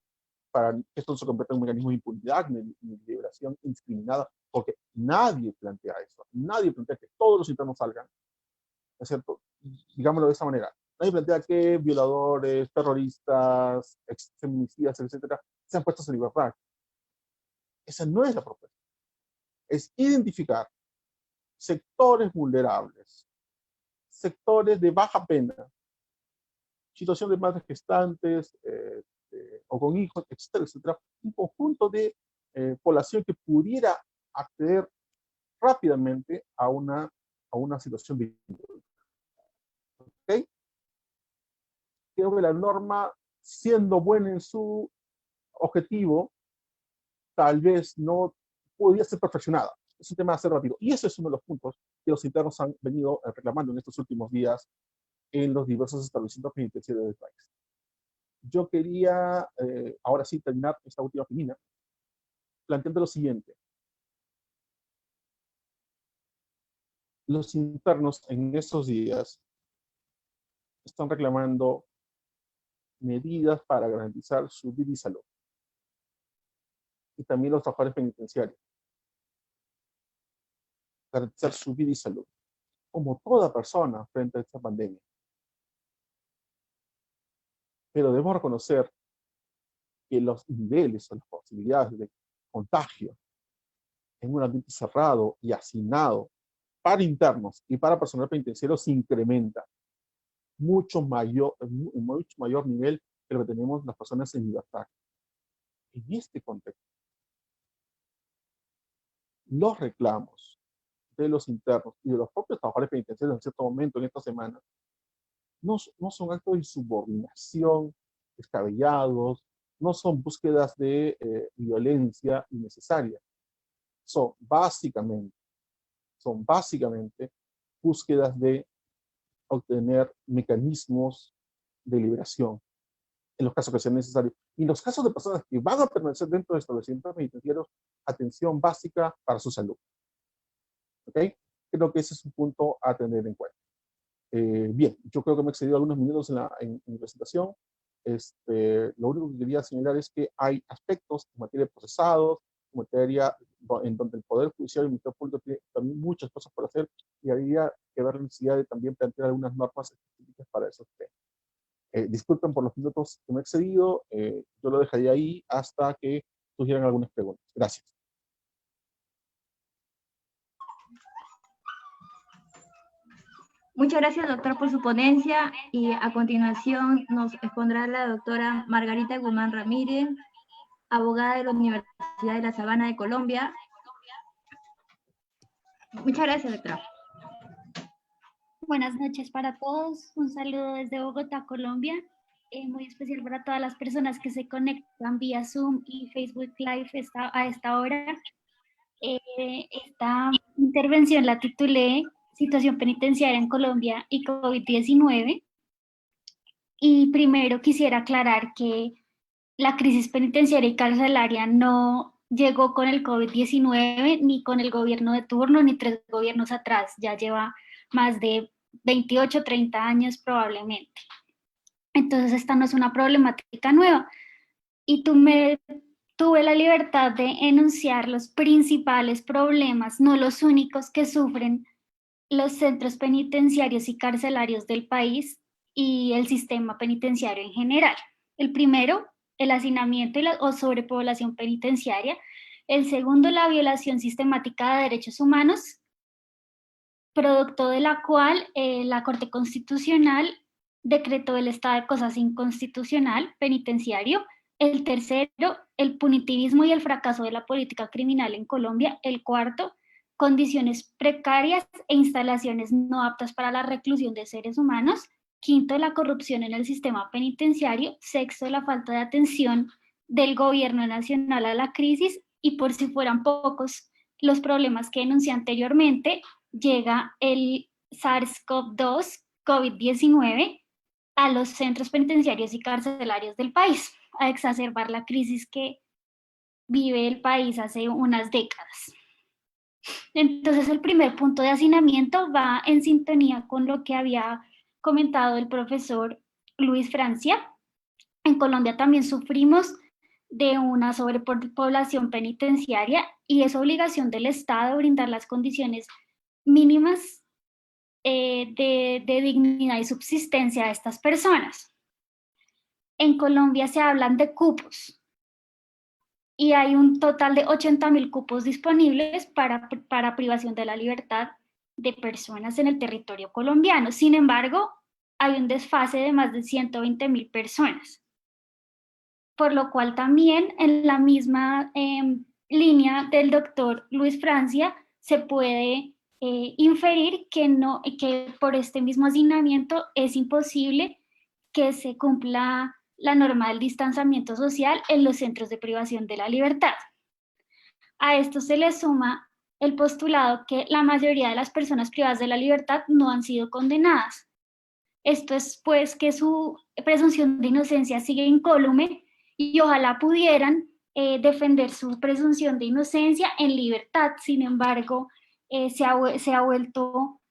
B: para que esto no se convierta en un mecanismo de impunidad ni liberación indiscriminada, porque nadie plantea eso. Nadie plantea que todos los internos salgan, ¿no es cierto? Digámoslo de esa manera. Nadie plantea que violadores, terroristas, feminicidas, etcétera, sean puestos en libertad. Esa no es la propuesta. Es identificar sectores vulnerables, sectores de baja pena, situación de madres gestantes o con hijos, etcétera, etcétera, un conjunto de población que pudiera acceder rápidamente a una situación de indulto. ¿Okay? Creo que la norma, siendo buena en su objetivo, tal vez no podría ser perfeccionada. Es un tema de hacer rápido. Y ese es uno de los puntos que los internos han venido reclamando en estos últimos días en los diversos establecimientos penitenciarios del país. Yo quería, ahora sí, terminar esta última opinión planteando lo siguiente. Los internos en estos días están reclamando medidas para garantizar su vida y salud. Y también los trabajadores penitenciarios. Garantizar su vida y salud. Como toda persona frente a esta pandemia. Pero debemos reconocer que los niveles o las posibilidades de contagio en un ambiente cerrado y hacinado para internos y para personal penitenciario se incrementa mucho mayor nivel que lo que tenemos las personas en libertad. En este contexto, los reclamos de los internos y de los propios trabajadores penitenciarios en cierto momento en esta semana no son actos de insubordinación descabellados, no son búsquedas de violencia innecesaria, son básicamente búsquedas de obtener mecanismos de liberación en los casos que sean necesarios. Y en los casos de personas que van a permanecer dentro de establecimientos penitenciarios, atención básica para su salud. ¿Ok? Creo que ese es un punto a tener en cuenta. Bien, yo creo que me he excedido algunos minutos en mi presentación. Lo único que quería señalar es que hay aspectos en materia de procesados, en materia en donde el Poder Judicial y el Ministerio Público tiene también muchas cosas por hacer y habría que ver la necesidad de también plantear algunas normas específicas para esos temas. Disculpen por los minutos que me he excedido, yo lo dejaría ahí hasta que surgieran algunas preguntas. Gracias.
A: Muchas gracias, doctor, por su ponencia, y a continuación nos expondrá la doctora Margarita Guzmán Ramírez, abogada de la Universidad de La Sabana de Colombia. Muchas gracias, doctora.
C: Buenas noches para todos, un saludo desde Bogotá, Colombia, muy especial para todas las personas que se conectan vía Zoom y Facebook Live a esta hora. Esta intervención la titulé Situación penitenciaria en Colombia y COVID-19. Y primero quisiera aclarar que la crisis penitenciaria y carcelaria no llegó con el COVID-19, ni con el gobierno de turno, ni 3 gobiernos atrás. Ya lleva más de 28, 30 años probablemente. Entonces esta no es una problemática nueva. Y tuve la libertad de enunciar los principales problemas, no los únicos que sufren los centros penitenciarios y carcelarios del país y el sistema penitenciario en general. El primero, el hacinamiento o sobrepoblación penitenciaria. El segundo, la violación sistemática de derechos humanos, producto de la cual la Corte Constitucional decretó el estado de cosas inconstitucional penitenciario. El tercero, el punitivismo y el fracaso de la política criminal en Colombia. El cuarto, condiciones precarias e instalaciones no aptas para la reclusión de seres humanos. Quinto, la corrupción en el sistema penitenciario. Sexto, la falta de atención del gobierno nacional a la crisis. Y por si fueran pocos los problemas que enuncié anteriormente, llega el SARS-CoV-2, COVID-19, a los centros penitenciarios y carcelarios del país, a exacerbar la crisis que vive el país hace unas décadas. Entonces, el primer punto de hacinamiento va en sintonía con lo que había comentado el profesor Luis Francia. En Colombia también sufrimos de una sobrepoblación penitenciaria y es obligación del Estado brindar las condiciones mínimas de dignidad y subsistencia a estas personas. En Colombia se hablan de cupos y hay un total de 80.000 cupos disponibles para privación de la libertad de personas en el territorio colombiano. Sin embargo, hay un desfase de más de 120.000 personas, por lo cual también en la misma línea del doctor Luis Francia se puede inferir que por este mismo hacinamiento es imposible que se cumpla la norma del distanciamiento social en los centros de privación de la libertad. A esto se le suma el postulado que la mayoría de las personas privadas de la libertad no han sido condenadas. Esto es pues que su presunción de inocencia sigue incólume y ojalá pudieran defender su presunción de inocencia en libertad. Sin embargo, se ha vuelto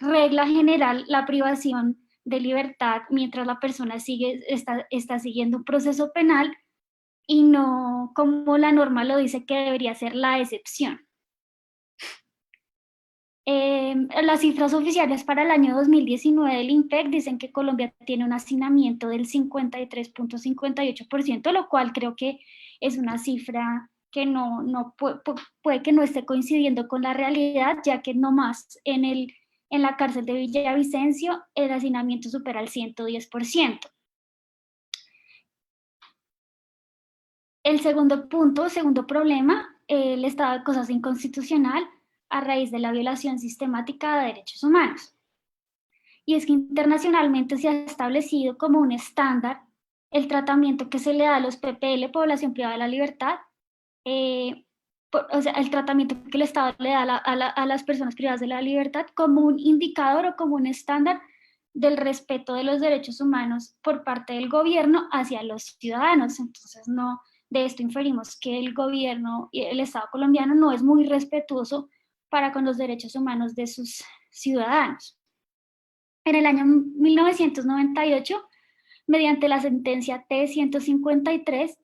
C: regla general la privación de libertad mientras la persona está siguiendo un proceso penal y no como la norma lo dice que debería ser la excepción. Las cifras oficiales para el año 2019 del INPEC dicen que Colombia tiene un hacinamiento del 53.58%, lo cual creo que es una cifra que puede que no esté coincidiendo con la realidad, ya que no más en la cárcel de Villavicencio el hacinamiento supera el 110%. El segundo problema el estado de cosas inconstitucional a raíz de la violación sistemática de derechos humanos. Y es que internacionalmente se ha establecido como un estándar el tratamiento que se le da a los PPL, población privada de la libertad, o sea, el tratamiento que el Estado le da a las personas privadas de la libertad como un indicador o como un estándar del respeto de los derechos humanos por parte del gobierno hacia los ciudadanos. Entonces, no, de esto inferimos que el gobierno y el Estado colombiano no es muy respetuoso para con los derechos humanos de sus ciudadanos. En el año 1998, mediante la sentencia T-153,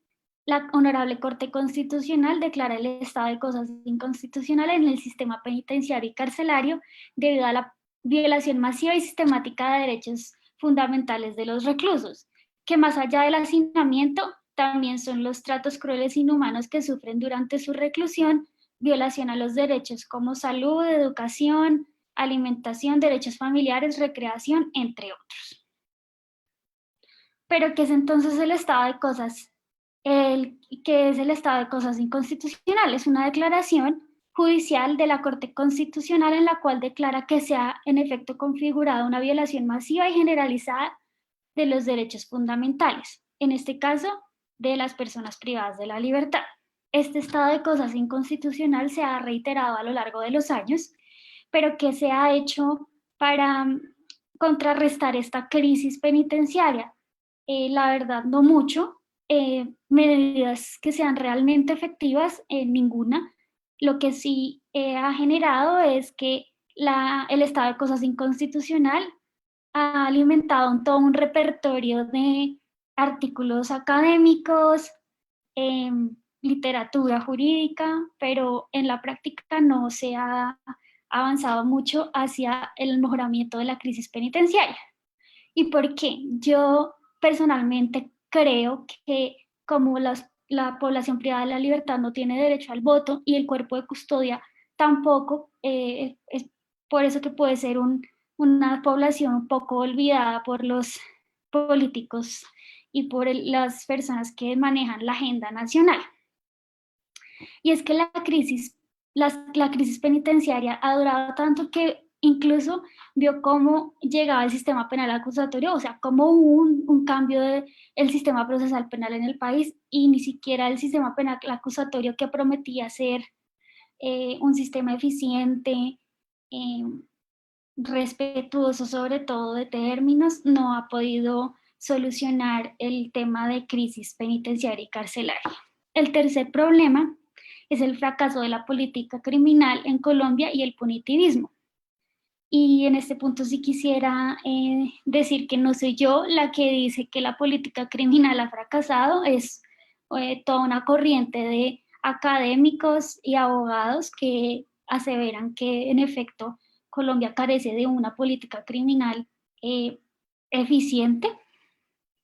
C: la Honorable Corte Constitucional declara el estado de cosas inconstitucional en el sistema penitenciario y carcelario debido a la violación masiva y sistemática de derechos fundamentales de los reclusos, que más allá del hacinamiento, también son los tratos crueles e inhumanos que sufren durante su reclusión, violación a los derechos como salud, educación, alimentación, derechos familiares, recreación, entre otros. Pero ¿qué es entonces el estado de cosas? ¿Qué es el estado de cosas inconstitucional? Es una declaración judicial de la Corte Constitucional en la cual declara que se ha en efecto configurado una violación masiva y generalizada de los derechos fundamentales, en este caso de las personas privadas de la libertad. Este estado de cosas inconstitucional se ha reiterado a lo largo de los años, pero ¿qué se ha hecho para contrarrestar esta crisis penitenciaria? La verdad, no mucho. Medidas que sean realmente efectivas, ninguna. Lo que sí ha generado es que el estado de cosas inconstitucional ha alimentado todo un repertorio de artículos académicos, literatura jurídica, pero en la práctica no se ha avanzado mucho hacia el mejoramiento de la crisis penitenciaria. ¿Y por qué? Yo personalmente creo que como la población privada de la libertad no tiene derecho al voto y el cuerpo de custodia tampoco, es por eso que puede ser una población un poco olvidada por los políticos y por las personas que manejan la agenda nacional. Y es que la crisis penitenciaria ha durado tanto que incluso vio cómo llegaba el sistema penal acusatorio, o sea, cómo hubo un cambio del sistema procesal penal en el país y ni siquiera el sistema penal acusatorio que prometía ser un sistema eficiente, respetuoso sobre todo de términos, no ha podido solucionar el tema de crisis penitenciaria y carcelaria. El tercer problema es el fracaso de la política criminal en Colombia y el punitivismo. Y en este punto sí quisiera decir que no soy yo la que dice que la política criminal ha fracasado, es toda una corriente de académicos y abogados que aseveran que en efecto Colombia carece de una política criminal eficiente.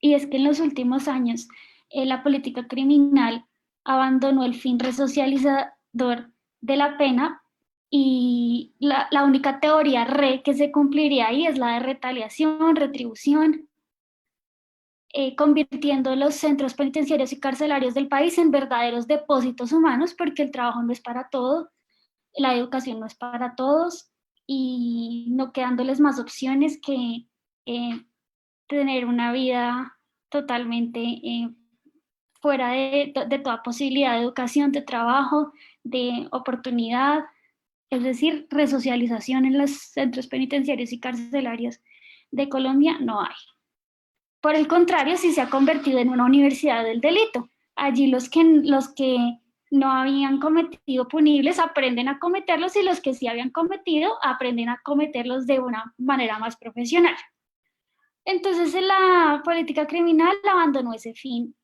C: Y es que en los últimos años la política criminal abandonó el fin resocializador de la pena y la única teoría que se cumpliría ahí es la de retaliación, retribución, convirtiendo los centros penitenciarios y carcelarios del país en verdaderos depósitos humanos, porque el trabajo no es para todos, la educación no es para todos, y no quedándoles más opciones que tener una vida totalmente fuera de toda posibilidad de educación, de trabajo, de oportunidad, es decir, resocialización en los centros penitenciarios y carcelarios de Colombia no hay. Por el contrario, sí se ha convertido en una universidad del delito. Allí los que no habían cometido punibles aprenden a cometerlos y los que sí habían cometido aprenden a cometerlos de una manera más profesional. Entonces la política criminal abandonó ese fin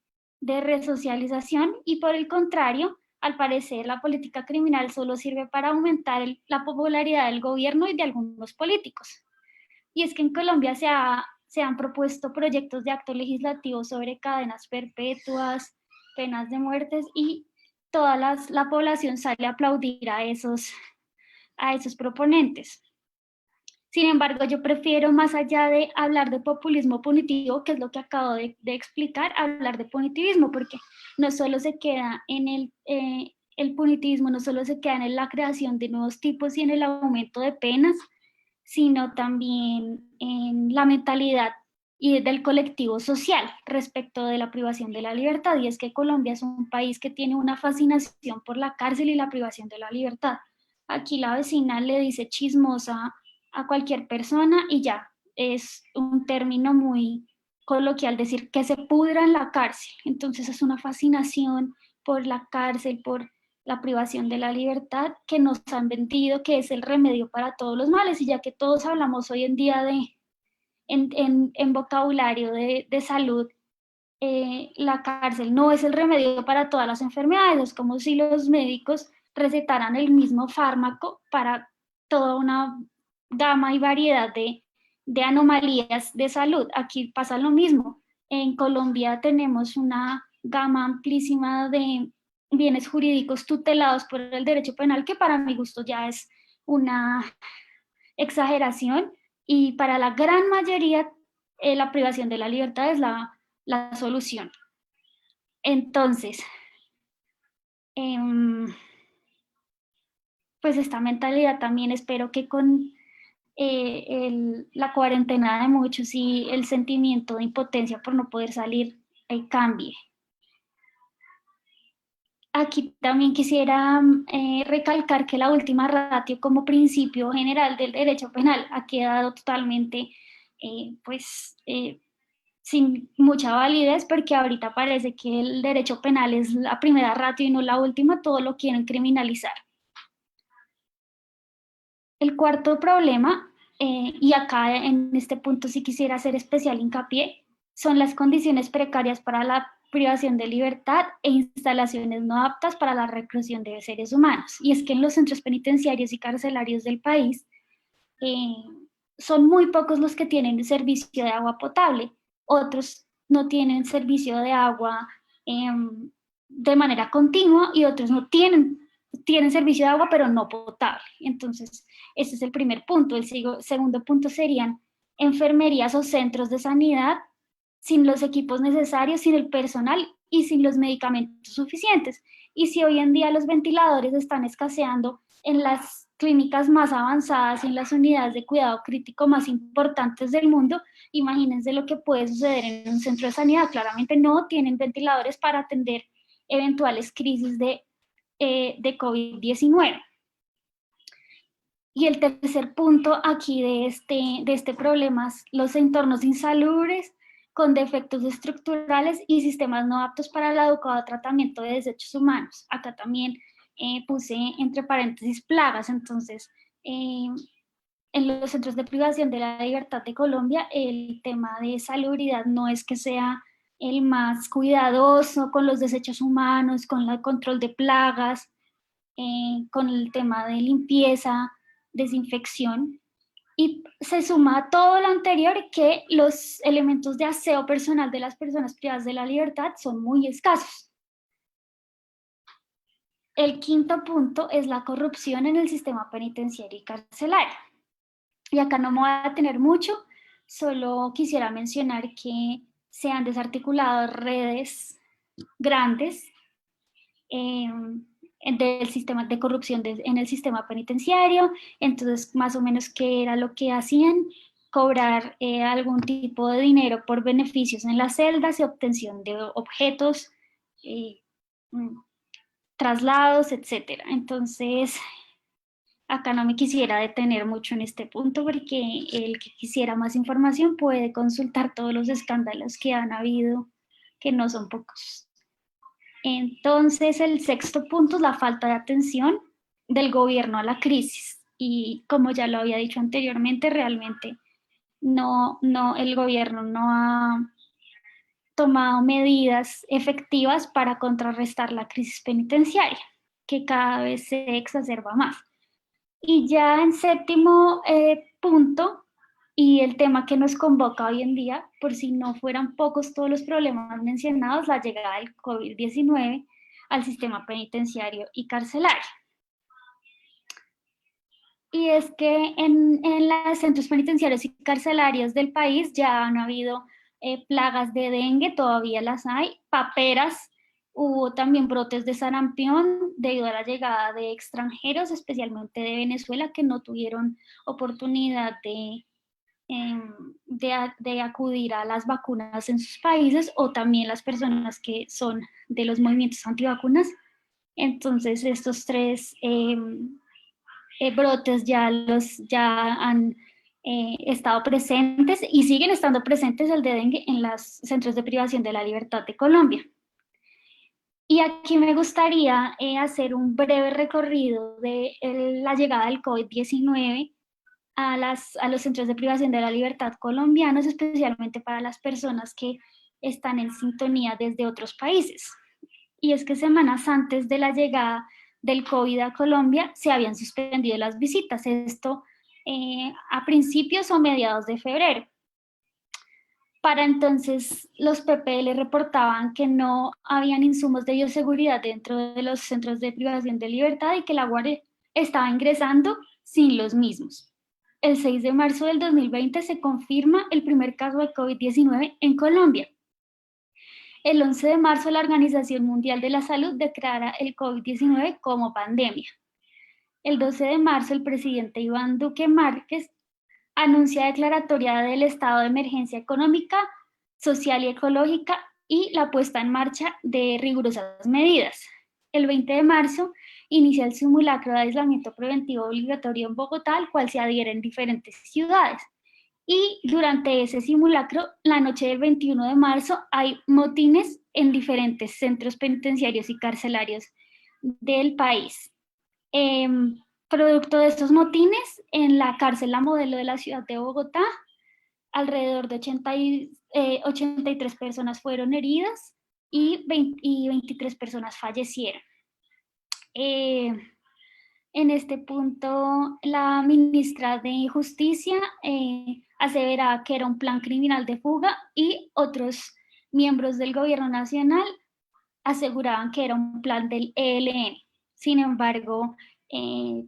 C: de resocialización y por el contrario, al parecer la política criminal solo sirve para aumentar la popularidad del gobierno y de algunos políticos. Y es que en Colombia se han propuesto proyectos de acto legislativo sobre cadenas perpetuas, penas de muerte y toda la población sale a aplaudir a esos proponentes. Sin embargo, yo prefiero, más allá de hablar de populismo punitivo, que es lo que acabo de explicar, hablar de punitivismo, porque no solo se queda en el punitivismo no solo se queda en la creación de nuevos tipos y en el aumento de penas, sino también en la mentalidad y del colectivo social respecto de la privación de la libertad. Y es que Colombia es un país que tiene una fascinación por la cárcel y la privación de la libertad. Aquí la vecina le dice chismosa a cualquier persona y ya, es un término muy coloquial decir que se pudra en la cárcel. Entonces es una fascinación por la cárcel, por la privación de la libertad que nos han vendido que es el remedio para todos los males, y ya que todos hablamos hoy en día en vocabulario de salud, la cárcel no es el remedio para todas las enfermedades, es como si los médicos recetaran el mismo fármaco para toda una gama y variedad de anomalías de salud. Aquí pasa lo mismo. En Colombia tenemos una gama amplísima de bienes jurídicos tutelados por el derecho penal, que para mi gusto ya es una exageración, y para la gran mayoría la privación de la libertad es la solución. Entonces, pues esta mentalidad también espero que con la cuarentena de muchos y el sentimiento de impotencia por no poder salir cambie. Aquí también quisiera recalcar que la última ratio como principio general del derecho penal ha quedado totalmente sin mucha validez, porque ahorita parece que el derecho penal es la primera ratio y no la última, todo lo quieren criminalizar. El cuarto problema, y acá en este punto sí quisiera hacer especial hincapié, son las condiciones precarias para la privación de libertad e instalaciones no aptas para la reclusión de seres humanos. Y es que en los centros penitenciarios y carcelarios del país son muy pocos los que tienen servicio de agua potable, otros no tienen servicio de agua de manera continua y otros no tienen servicio de agua pero no potable. Entonces, ese es el primer punto. El segundo punto serían enfermerías o centros de sanidad sin los equipos necesarios, sin el personal y sin los medicamentos suficientes. Y si hoy en día los ventiladores están escaseando en las clínicas más avanzadas y en las unidades de cuidado crítico más importantes del mundo, imagínense lo que puede suceder en un centro de sanidad. Claramente no tienen ventiladores para atender eventuales crisis de COVID-19. Y el tercer punto aquí de este problema es los entornos insalubres con defectos estructurales y sistemas no aptos para el adecuado tratamiento de desechos humanos. Acá también puse entre paréntesis plagas. Entonces, en los centros de privación de la libertad de Colombia, el tema de salubridad no es que sea el más cuidadoso con los desechos humanos, con el control de plagas, con el tema de limpieza, desinfección, y se suma a todo lo anterior que los elementos de aseo personal de las personas privadas de la libertad son muy escasos. El quinto punto es la corrupción en el sistema penitenciario y carcelario. Y acá no me voy a detener mucho, solo quisiera mencionar que se han desarticulado redes grandes del sistema de corrupción en el sistema penitenciario. Entonces, más o menos, ¿qué era lo que hacían? Cobrar algún tipo de dinero por beneficios en las celdas y obtención de objetos, traslados, etc. Entonces, acá no me quisiera detener mucho en este punto, porque el que quisiera más información puede consultar todos los escándalos que han habido, que no son pocos. Entonces, el sexto punto es la falta de atención del gobierno a la crisis. Y como ya lo había dicho anteriormente, realmente el gobierno no ha tomado medidas efectivas para contrarrestar la crisis penitenciaria, que cada vez se exacerba más. Y ya en séptimo punto, y el tema que nos convoca hoy en día, por si no fueran pocos todos los problemas mencionados, la llegada del COVID-19 al sistema penitenciario y carcelario. Y es que en los centros penitenciarios y carcelarios del país ya han habido plagas de dengue, todavía las hay, paperas, Hubo también brotes de sarampión debido a la llegada de extranjeros, especialmente de Venezuela, que no tuvieron oportunidad de acudir a las vacunas en sus países, o también las personas que son de los movimientos antivacunas. Entonces estos tres brotes ya han estado presentes y siguen estando presentes, el de dengue, en los centros de privación de la libertad de Colombia. Y aquí me gustaría hacer un breve recorrido de la llegada del COVID-19 a los centros de privación de la libertad colombianos, especialmente para las personas que están en sintonía desde otros países. Y es que semanas antes de la llegada del COVID a Colombia se habían suspendido las visitas, esto a principios o mediados de febrero. Para entonces los PPL reportaban que no habían insumos de bioseguridad dentro de los centros de privación de libertad y que la Guardia estaba ingresando sin los mismos. El 6 de marzo del 2020 se confirma el primer caso de COVID-19 en Colombia. El 11 de marzo la Organización Mundial de la Salud declara el COVID-19 como pandemia. El 12 de marzo el presidente Iván Duque Márquez anuncia declaratoria del estado de emergencia económica, social y ecológica y la puesta en marcha de rigurosas medidas. El 20 de marzo inicia el simulacro de aislamiento preventivo obligatorio en Bogotá, al cual se adhieren en diferentes ciudades. Y durante ese simulacro, la noche del 21 de marzo, hay motines en diferentes centros penitenciarios y carcelarios del país. Producto de estos motines, en la cárcel La Modelo de la ciudad de Bogotá, alrededor de 83 personas fueron heridas y 23 personas fallecieron. En este punto, la ministra de Justicia aseveraba que era un plan criminal de fuga y otros miembros del gobierno nacional aseguraban que era un plan del ELN. Sin embargo,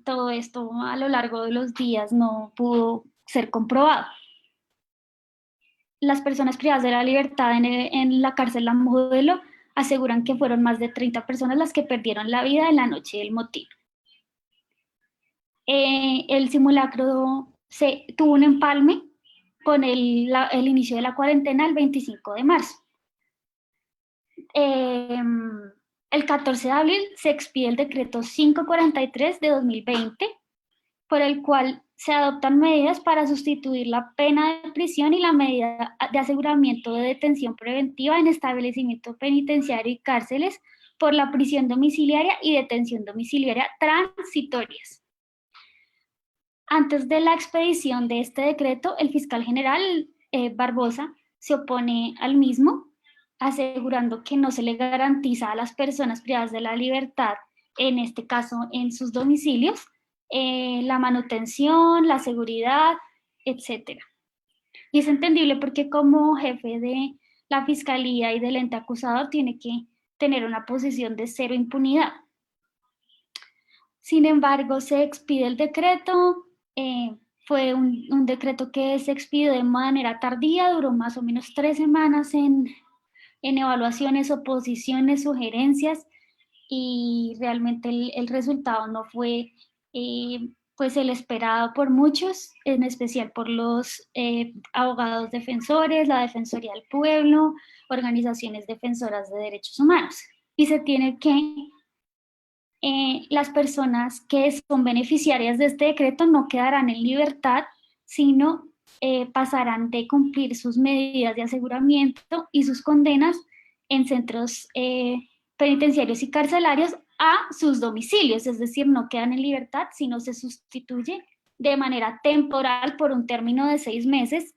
C: todo esto a lo largo de los días no pudo ser comprobado. Las personas privadas de la libertad en la cárcel La Modelo aseguran que fueron más de 30 personas las que perdieron la vida en la noche del motín. El simulacro tuvo un empalme con el inicio de la cuarentena el 25 de marzo. El 14 de abril se expide el decreto 543 de 2020, por el cual se adoptan medidas para sustituir la pena de prisión y la medida de aseguramiento de detención preventiva en establecimiento penitenciario y cárceles por la prisión domiciliaria y detención domiciliaria transitorias. Antes de la expedición de este decreto, el fiscal general Barbosa se opone al mismo, asegurando que no se le garantiza a las personas privadas de la libertad, en este caso en sus domicilios, la manutención, la seguridad, etc. Y es entendible porque como jefe de la fiscalía y del ente acusador tiene que tener una posición de cero impunidad. Sin embargo, se expide el decreto. Fue un decreto que se expidió de manera tardía, duró más o menos 3 semanas en evaluaciones, oposiciones, sugerencias, y realmente el resultado no fue pues el esperado por muchos, en especial por los abogados defensores, la Defensoría del Pueblo, organizaciones defensoras de derechos humanos. Y se tiene que las personas que son beneficiarias de este decreto no quedarán en libertad, sino pasarán de cumplir sus medidas de aseguramiento y sus condenas en centros penitenciarios y carcelarios a sus domicilios, es decir, no quedan en libertad, sino se sustituye de manera temporal por un término de 6 meses,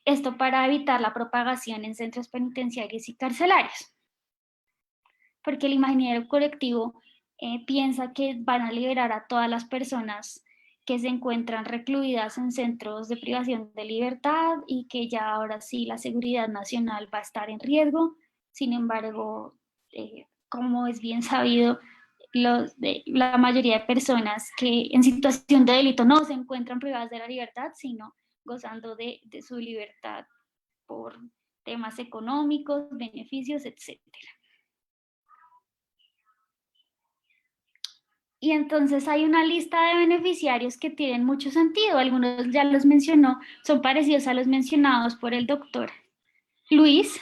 C: esto para evitar la propagación en centros penitenciarios y carcelarios. Porque el imaginario colectivo piensa que van a liberar a todas las personas que se encuentran recluidas en centros de privación de libertad y que ya ahora sí la seguridad nacional va a estar en riesgo. Sin embargo, como es bien sabido, la mayoría de personas que en situación de delito no se encuentran privadas de la libertad, sino gozando de su libertad por temas económicos, beneficios, etcétera. Y entonces hay una lista de beneficiarios que tienen mucho sentido, algunos ya los mencionó, son parecidos a los mencionados por el doctor Luis.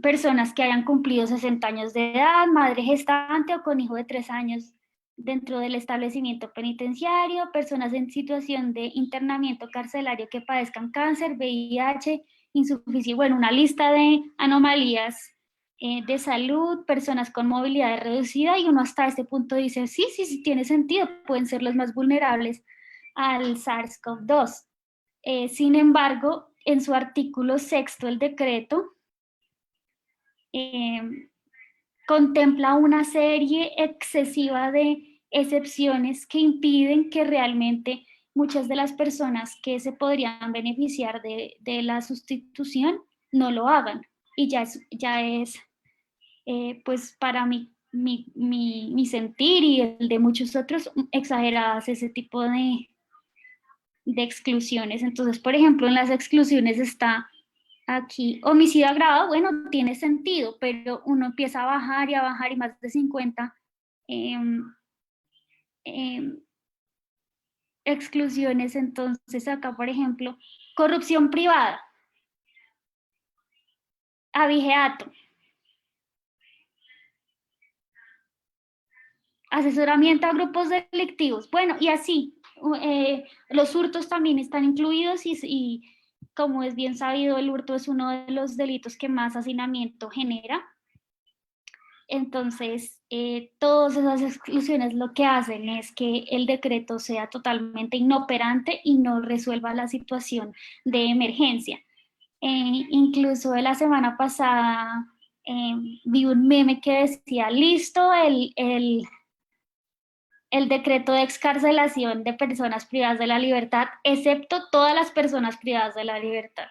C: Personas que hayan cumplido 60 años de edad, madre gestante o con hijo de 3 años dentro del establecimiento penitenciario, personas en situación de internamiento carcelario que padezcan cáncer, VIH, insuficiencia, bueno, una lista de anomalías de salud, personas con movilidad reducida, y uno hasta este punto dice, sí, sí, sí, tiene sentido, pueden ser los más vulnerables al SARS-CoV-2. Sin embargo, en su artículo sexto, el decreto contempla una serie excesiva de excepciones que impiden que realmente muchas de las personas que se podrían beneficiar de la sustitución no lo hagan. Y ya es pues para mi sentir y el de muchos otros, exageradas ese tipo de exclusiones. Entonces, por ejemplo, en las exclusiones está aquí homicidio agravado, bueno, tiene sentido, pero uno empieza a bajar y más de 50 exclusiones. Entonces acá, por ejemplo, corrupción privada, abigeato, asesoramiento a grupos delictivos, bueno, y así. Los hurtos también están incluidos y como es bien sabido, el hurto es uno de los delitos que más hacinamiento genera. Entonces, todas esas exclusiones lo que hacen es que el decreto sea totalmente inoperante y no resuelva la situación de emergencia. Incluso de la semana pasada vi un meme que decía, listo, el decreto de excarcelación de personas privadas de la libertad, excepto todas las personas privadas de la libertad.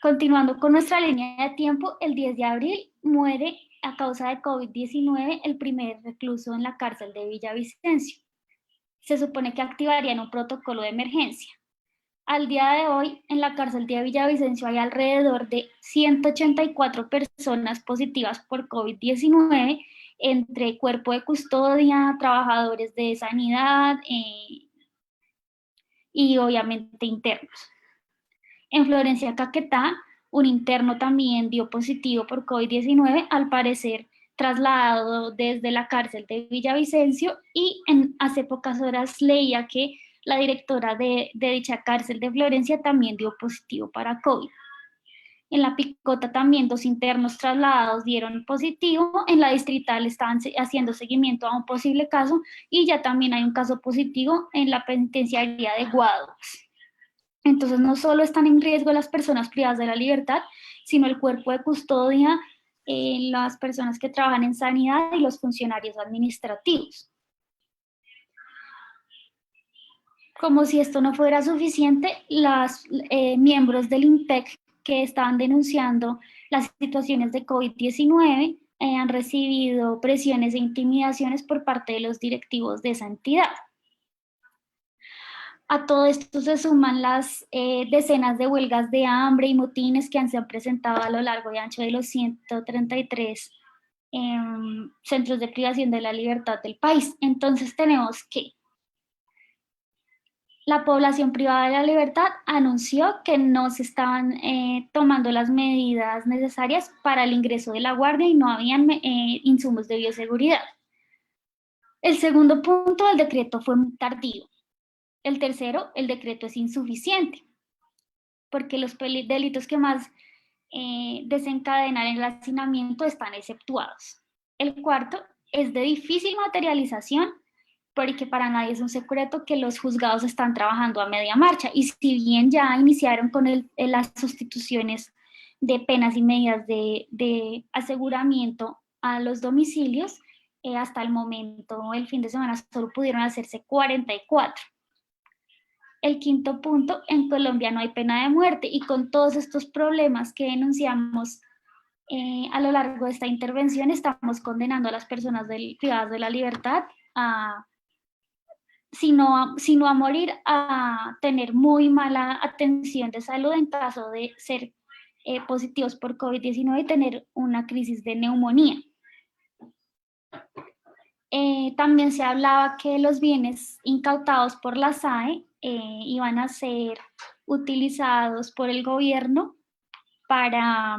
C: Continuando con nuestra línea de tiempo, el 10 de abril muere a causa de COVID-19 el primer recluso en la cárcel de Villavicencio. Se supone que activarían un protocolo de emergencia. Al día de hoy, en la cárcel de Villavicencio hay alrededor de 184 personas positivas por COVID-19, entre cuerpo de custodia, trabajadores de sanidad y obviamente internos. En Florencia, Caquetá, un interno también dio positivo por COVID-19, al parecer trasladado desde la cárcel de Villavicencio, y hace pocas horas leía que la directora de dicha cárcel de Florencia también dio positivo para COVID. En la Picota también 2 internos trasladados dieron positivo, en la distrital estaban haciendo seguimiento a un posible caso y ya también hay un caso positivo en la penitenciaría de Guaduas. Entonces, no solo están en riesgo las personas privadas de la libertad, sino el cuerpo de custodia, las personas que trabajan en sanidad y los funcionarios administrativos. Como si esto no fuera suficiente, los miembros del IMPEC que estaban denunciando las situaciones de COVID-19 han recibido presiones e intimidaciones por parte de los directivos de esa entidad. A todo esto se suman las decenas de huelgas de hambre y motines que se han presentado a lo largo y ancho de los 133 centros de privación de la libertad del país. Entonces tenemos que la población privada de la libertad anunció que no se estaban tomando las medidas necesarias para el ingreso de la guardia y no habían insumos de bioseguridad. El segundo punto del decreto fue tardío. El tercero, el decreto es insuficiente, porque los delitos que más desencadenan el hacinamiento están exceptuados. El cuarto es de difícil materialización, porque para nadie es un secreto que los juzgados están trabajando a media marcha, y si bien ya iniciaron con las sustituciones de penas y medidas de aseguramiento a los domicilios, hasta el momento, el fin de semana, solo pudieron hacerse 44. El quinto punto, en Colombia no hay pena de muerte, y con todos estos problemas que denunciamos a lo largo de esta intervención, estamos condenando a las personas privadas de la libertad a, si no a morir, a tener muy mala atención de salud en caso de ser positivos por COVID-19 y tener una crisis de neumonía. También se hablaba que los bienes incautados por la SAE iban a ser utilizados por el gobierno para,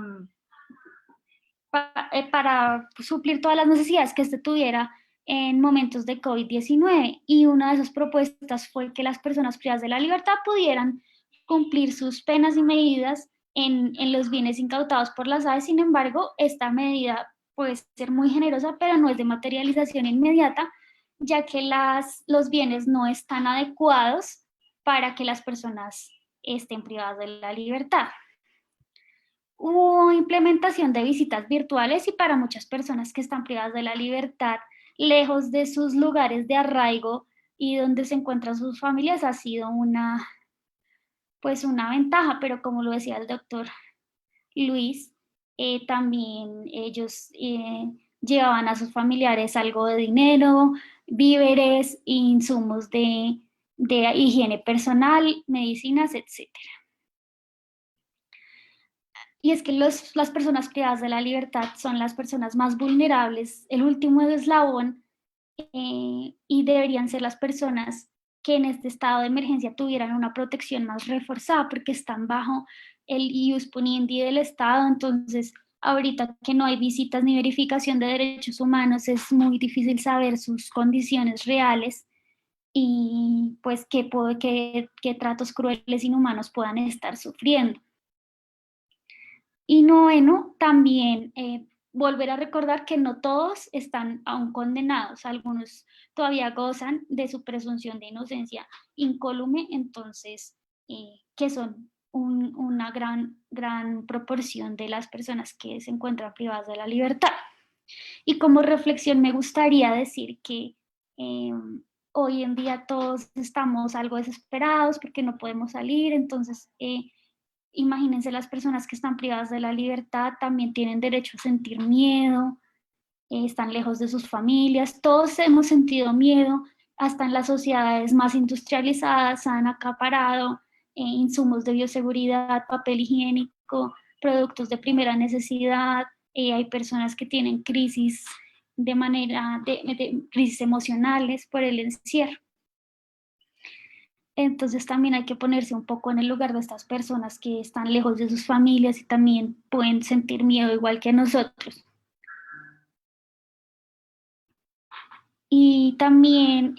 C: para suplir todas las necesidades que éste tuviera en momentos de COVID-19. Y una de esas propuestas fue que las personas privadas de la libertad pudieran cumplir sus penas y medidas en los bienes incautados por la SAE. Sin embargo, esta medida puede ser muy generosa, pero no es de materialización inmediata, ya que los bienes no están adecuados para que las personas estén privadas de la libertad. Hubo implementación de visitas virtuales y para muchas personas que están privadas de la libertad, lejos de sus lugares de arraigo y donde se encuentran sus familias, ha sido pues una ventaja, pero como lo decía el doctor Luis, también ellos llevaban a sus familiares algo de dinero, víveres, insumos de higiene personal, medicinas, etcétera. Y es que las personas privadas de la libertad son las personas más vulnerables, el último eslabón, y deberían ser las personas que en este estado de emergencia tuvieran una protección más reforzada porque están bajo el ius poniendi del Estado. Entonces, ahorita que no hay visitas ni verificación de derechos humanos, es muy difícil saber sus condiciones reales y pues qué tratos crueles, inhumanos puedan estar sufriendo. Y noveno, también volver a recordar que no todos están aún condenados, algunos todavía gozan de su presunción de inocencia incólume, entonces, que son una gran proporción de las personas que se encuentran privadas de la libertad. Y como reflexión me gustaría decir que hoy en día todos estamos algo desesperados porque no podemos salir, entonces imagínense, las personas que están privadas de la libertad también tienen derecho a sentir miedo, están lejos de sus familias, todos hemos sentido miedo, hasta en las sociedades más industrializadas han acaparado insumos de bioseguridad, papel higiénico, productos de primera necesidad, hay personas que tienen crisis de crisis emocionales por el encierro. Entonces también hay que ponerse un poco en el lugar de estas personas que están lejos de sus familias y también pueden sentir miedo igual que nosotros. Y también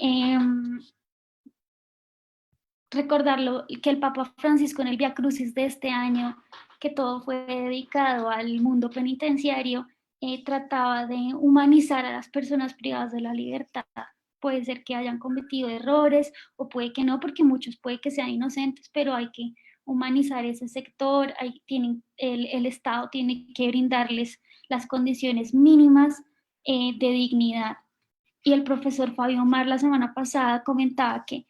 C: recordarlo que el Papa Francisco en el Vía Crucis de este año, que todo fue dedicado al mundo penitenciario, trataba de humanizar a las personas privadas de la libertad. Puede ser que hayan cometido errores o puede que no, porque muchos puede que sean inocentes, pero hay que humanizar ese sector, el Estado tiene que brindarles las condiciones mínimas de dignidad. Y el profesor Fabio Omar la semana pasada comentaba que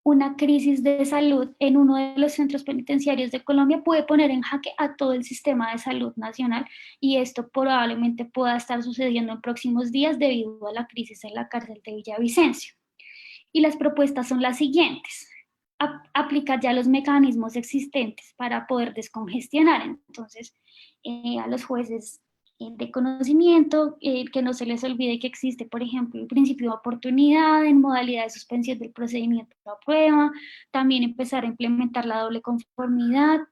C: una crisis de salud en uno de los centros penitenciarios de Colombia puede poner en jaque a todo el sistema de salud nacional y esto probablemente pueda estar sucediendo en próximos días debido a la crisis en la cárcel de Villavicencio. Y las propuestas son las siguientes: aplicar ya los mecanismos existentes para poder descongestionar. Entonces, a los jueces de conocimiento, que no se les olvide que existe, por ejemplo, el principio de oportunidad en modalidad de suspensión del procedimiento a prueba, también empezar a implementar la doble conformidad,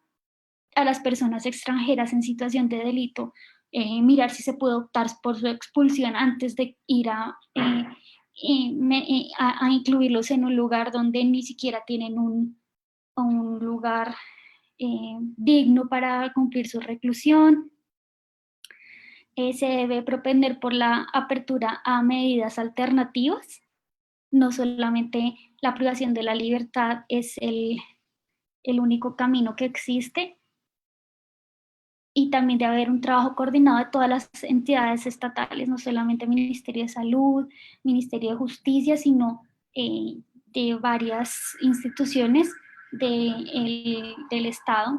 C: a las personas extranjeras en situación de delito, mirar si se puede optar por su expulsión antes de ir a incluirlos en un lugar donde ni siquiera tienen un lugar digno para cumplir su reclusión. Se debe propender por la apertura a medidas alternativas. No solamente la privación de la libertad es el único camino que existe, y también debe haber un trabajo coordinado de todas las entidades estatales, no solamente Ministerio de Salud, Ministerio de Justicia, sino de varias instituciones del Estado,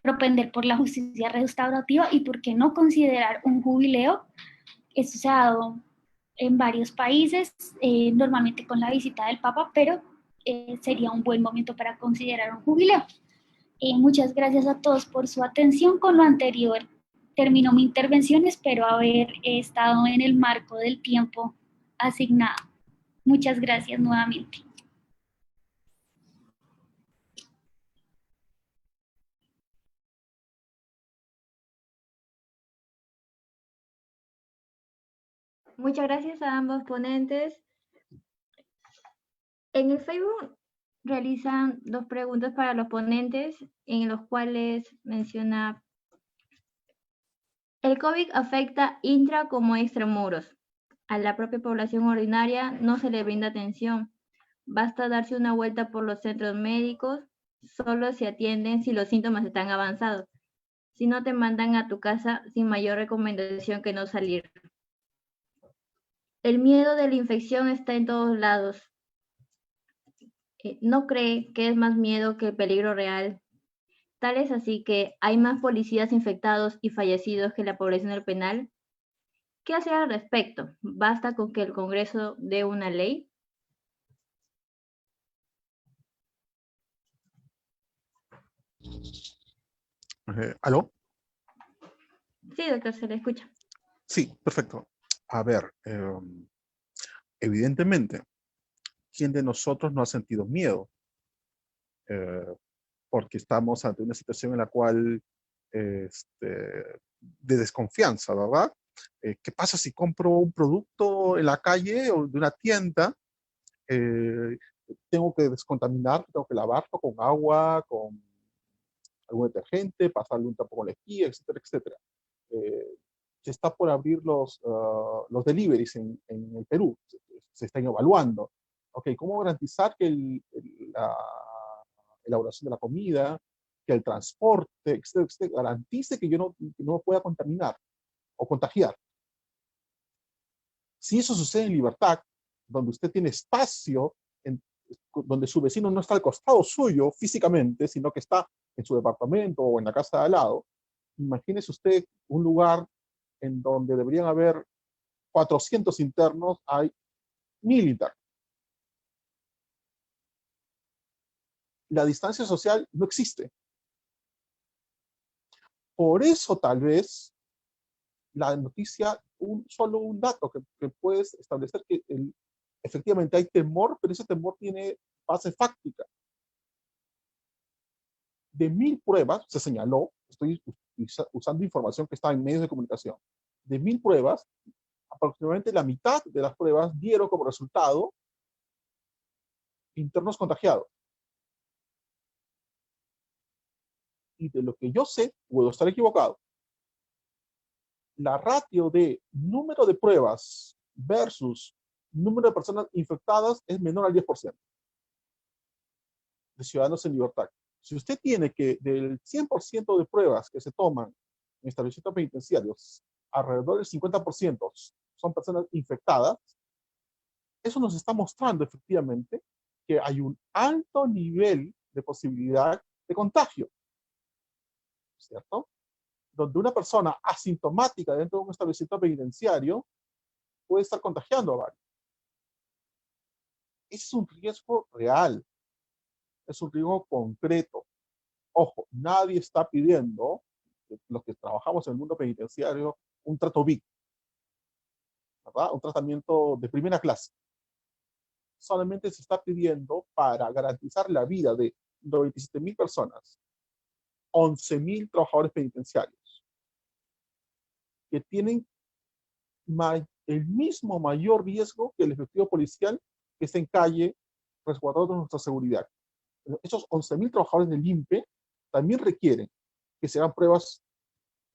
C: propender por la justicia restaurativa y por qué no considerar un jubileo. Esto se ha dado en varios países, normalmente con la visita del Papa, pero sería un buen momento para considerar un jubileo. Muchas gracias a todos por su atención. Con lo anterior, termino mi intervención. Espero haber estado en el marco del tiempo asignado. Muchas gracias nuevamente.
A: Muchas gracias a ambos ponentes. En el Facebook realizan 2 preguntas para los ponentes, en los cuales menciona: el COVID afecta intra como extramuros. A la propia población ordinaria no se le brinda atención. Basta darse una vuelta por los centros médicos, solo se atienden si los síntomas están avanzados. Si no, te mandan a tu casa sin mayor recomendación que no salir. El miedo de la infección está en todos lados. ¿No cree que es más miedo que el peligro real? Tal es así que hay más policías infectados y fallecidos que la población del penal. ¿Qué hacer al respecto? ¿Basta con que el Congreso dé una ley?
B: ¿Aló?
A: Sí, doctor, se le escucha.
B: Sí, perfecto. A ver, evidentemente, ¿quién de nosotros no ha sentido miedo? Porque estamos ante una situación en la cual, de desconfianza, ¿verdad? ¿Qué pasa si compro un producto en la calle o de una tienda? Tengo que descontaminar, tengo que lavarlo con agua, con algún detergente, pasarle un trapo con la esquía, etcétera, etcétera. Se está por abrir los deliveries en el Perú, se están evaluando. Ok, ¿cómo garantizar que la elaboración de la comida, que el transporte, etcétera, etcétera, garantice que yo no me pueda contaminar o contagiar? Si eso sucede en libertad, donde usted tiene espacio, donde su vecino no está al costado suyo físicamente, sino que está en su departamento o en la casa de al lado, imagínese usted un lugar en donde deberían haber 400 internos, hay 1000 internos. La distancia social no existe. Por eso tal vez la noticia, solo un dato que puedes establecer que efectivamente hay temor, pero ese temor tiene base fáctica. De 1000 pruebas, se señaló, estoy usando información que está en medios de comunicación, de 1000 pruebas, aproximadamente la mitad de las pruebas dieron como resultado internos contagiados. Y de lo que yo sé, puedo estar equivocado, la ratio de número de pruebas versus número de personas infectadas es menor al 10% de ciudadanos en libertad. Si usted tiene que del 100% de pruebas que se toman en establecimientos penitenciarios, alrededor del 50% son personas infectadas, eso nos está mostrando efectivamente que hay un alto nivel de posibilidad de contagio, ¿cierto? Donde una persona asintomática dentro de un establecimiento penitenciario puede estar contagiando a varios. Ese es un riesgo real, es un riesgo concreto. Ojo, nadie está pidiendo, los que trabajamos en el mundo penitenciario, un trato VIP, ¿verdad? Un tratamiento de primera clase. Solamente se está pidiendo para garantizar la vida de 97.000 personas, 11.000 trabajadores penitenciarios, que tienen el mismo mayor riesgo que el efectivo policial que está en calle resguardando nuestra seguridad. Esos 11.000 trabajadores del INPE también requieren que se hagan pruebas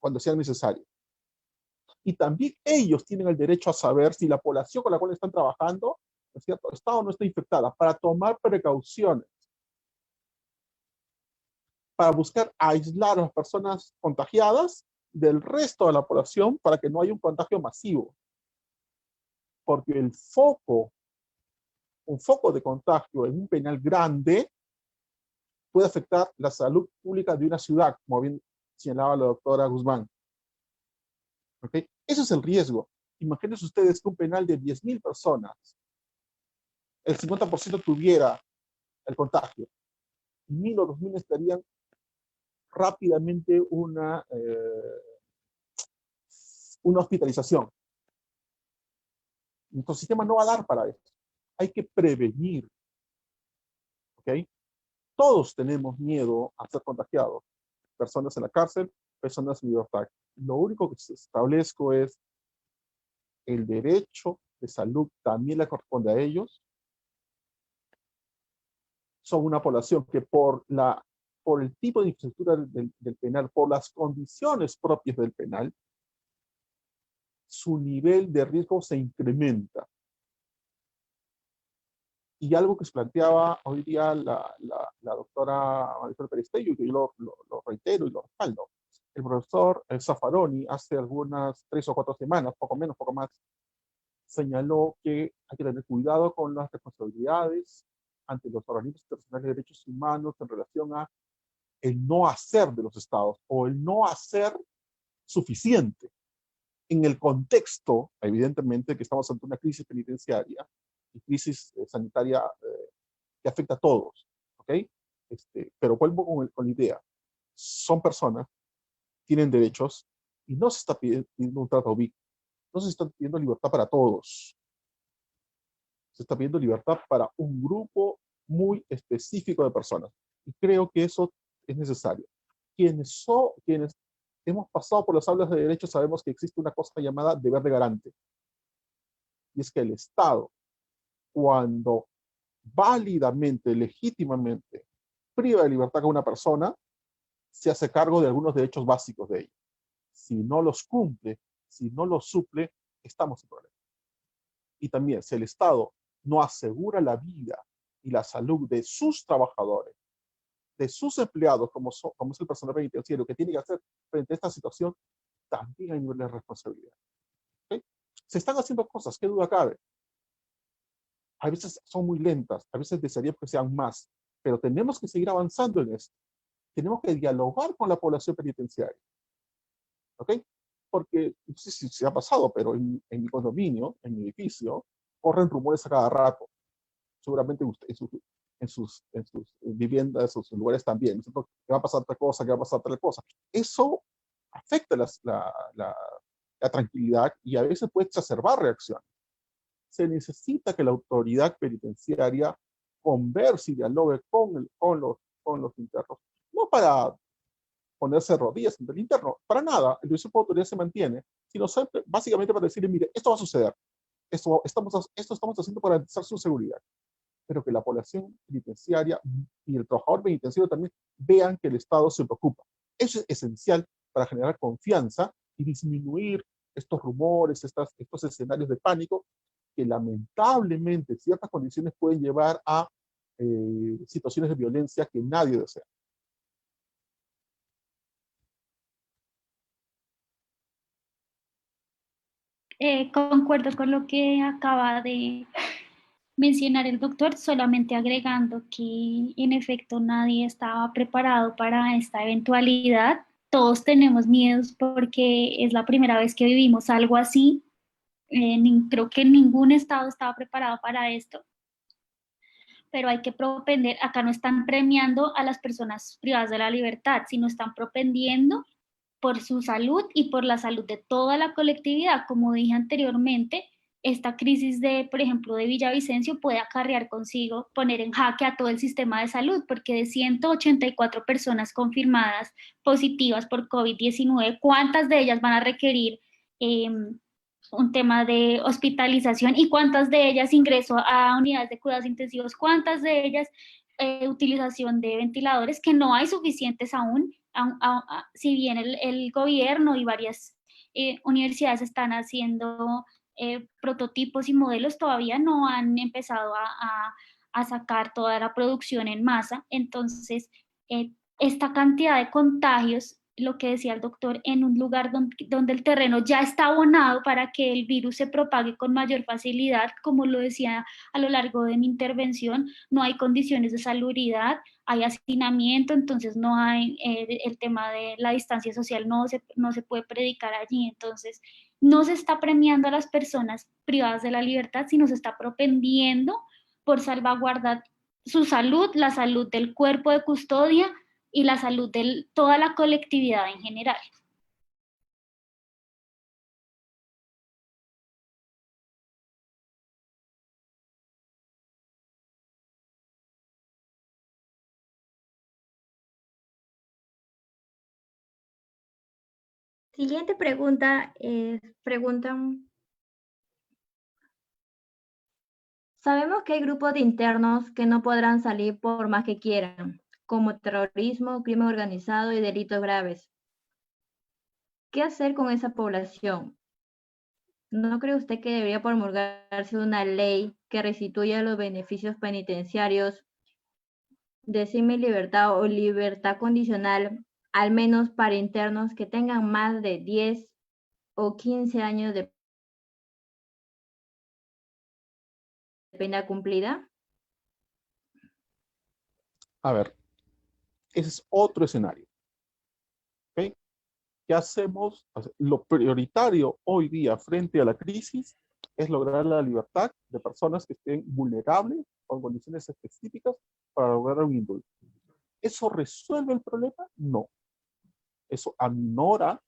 B: cuando sean necesarias. Y también ellos tienen el derecho a saber si la población con la cual están trabajando, ¿no es cierto?, está o no está infectada, para tomar precauciones, para buscar aislar a las personas contagiadas del resto de la población para que no haya un contagio masivo. Porque un foco de contagio en un penal grande puede afectar la salud pública de una ciudad, como bien señalaba la doctora Guzmán. ¿Okay? Eso es el riesgo. Imagínense ustedes que un penal de 10.000 personas, el 50% tuviera el contagio. 1.000 o 2.000 estarían rápidamente una una hospitalización. Nuestro sistema no va a dar para esto. Hay que prevenir. ¿Ok? Todos tenemos miedo a ser contagiados. Personas en la cárcel, personas en libertad. Lo único que establezco es el derecho de salud también le corresponde a ellos. Son una población que por el tipo de infraestructura del penal, por las condiciones propias del penal, su nivel de riesgo se incrementa. Y algo que se planteaba hoy día la doctora Marisol Perestello, y que yo lo reitero y lo respaldo. El profesor Zaffaroni hace algunas 3 o 4 semanas, poco menos, poco más, señaló que hay que tener cuidado con las responsabilidades ante los organismos internacionales de derechos humanos en relación a el no hacer de los estados o el no hacer suficiente en el contexto, evidentemente, que estamos ante una crisis penitenciaria y crisis sanitaria que afecta a todos, ¿ok? Pero vuelvo con la idea. Son personas, tienen derechos y no se está pidiendo un trato víctima. No se está pidiendo libertad para todos. Se está pidiendo libertad para un grupo muy específico de personas. Y creo que eso es necesario. Quienes hemos pasado por las aulas de derecho sabemos que existe una cosa llamada deber de garante. Y es que el Estado, cuando válidamente, legítimamente, priva de libertad a una persona, se hace cargo de algunos derechos básicos de ella. Si no los cumple, si no los suple, estamos en problemas. Y también, si el Estado no asegura la vida y la salud de sus trabajadores, de sus empleados, como es el personal penitenciario, que tiene que hacer frente a esta situación, también hay niveles de responsabilidad. ¿Okay? Se están haciendo cosas, qué duda cabe. A veces son muy lentas, a veces desearíamos que sean más, pero tenemos que seguir avanzando en esto. Tenemos que dialogar con la población penitenciaria. ¿Ok? Porque, no sé si se ha pasado, pero en mi condominio, en mi edificio, corren rumores a cada rato. Seguramente en sus viviendas, en sus lugares también. ¿No? ¿Qué va a pasar tal cosa? ¿Qué va a pasar tal cosa? Eso afecta la tranquilidad y a veces puede exacerbar reacciones. Se necesita que la autoridad penitenciaria converse y dialogue con los internos. No para ponerse rodillas ante el interno, para nada, el principio de autoridad se mantiene, sino básicamente para decirle, mire, esto va a suceder, esto estamos haciendo para garantizar su seguridad, pero que la población penitenciaria y el trabajador penitenciario también vean que el Estado se preocupa. Eso es esencial para generar confianza y disminuir estos rumores, estos escenarios de pánico que lamentablemente ciertas condiciones pueden llevar a situaciones de violencia que nadie desea.
C: Concuerdo con lo que acaba de mencionar el doctor, solamente agregando que en efecto nadie estaba preparado para esta eventualidad. Todos tenemos miedos porque es la primera vez que vivimos algo así. Creo que ningún estado estaba preparado para esto, pero hay que propender, acá no están premiando a las personas privadas de la libertad, sino están propendiendo por su salud y por la salud de toda la colectividad. Como dije anteriormente, esta crisis por ejemplo, de Villavicencio puede acarrear consigo poner en jaque a todo el sistema de salud, porque de 184 personas confirmadas positivas por COVID-19, ¿cuántas de ellas van a requerir un tema de hospitalización y cuántas de ellas ingreso a unidades de cuidados intensivos, cuántas de ellas utilización de ventiladores, que no hay suficientes aún, si bien el gobierno y varias universidades están haciendo prototipos y modelos, todavía no han empezado a sacar toda la producción en masa. Entonces, esta cantidad de contagios, lo que decía el doctor, en un lugar donde el terreno ya está abonado para que el virus se propague con mayor facilidad, como lo decía a lo largo de mi intervención, no hay condiciones de salubridad, hay hacinamiento, entonces no hay el tema de la distancia social, no se puede predicar allí. Entonces no se está premiando a las personas privadas de la libertad, sino se está propendiendo por salvaguardar su salud, la salud del cuerpo de custodia y la salud de toda la colectividad en general.
A: Siguiente pregunta preguntan, sabemos que hay grupos de internos que no podrán salir por más que quieran, como terrorismo, crimen organizado y delitos graves. ¿Qué hacer con esa población? ¿No cree usted que debería promulgarse una ley que restituya los beneficios penitenciarios de semilibertad o libertad condicional, al menos para internos que tengan más de 10 o 15 años de pena cumplida?
B: A ver, ese es otro escenario. ¿Ok? ¿Qué hacemos? Lo prioritario hoy día frente a la crisis es lograr la libertad de personas que estén vulnerables o en condiciones específicas para lograr un indulto. ¿Eso resuelve el problema? No. Eso aminora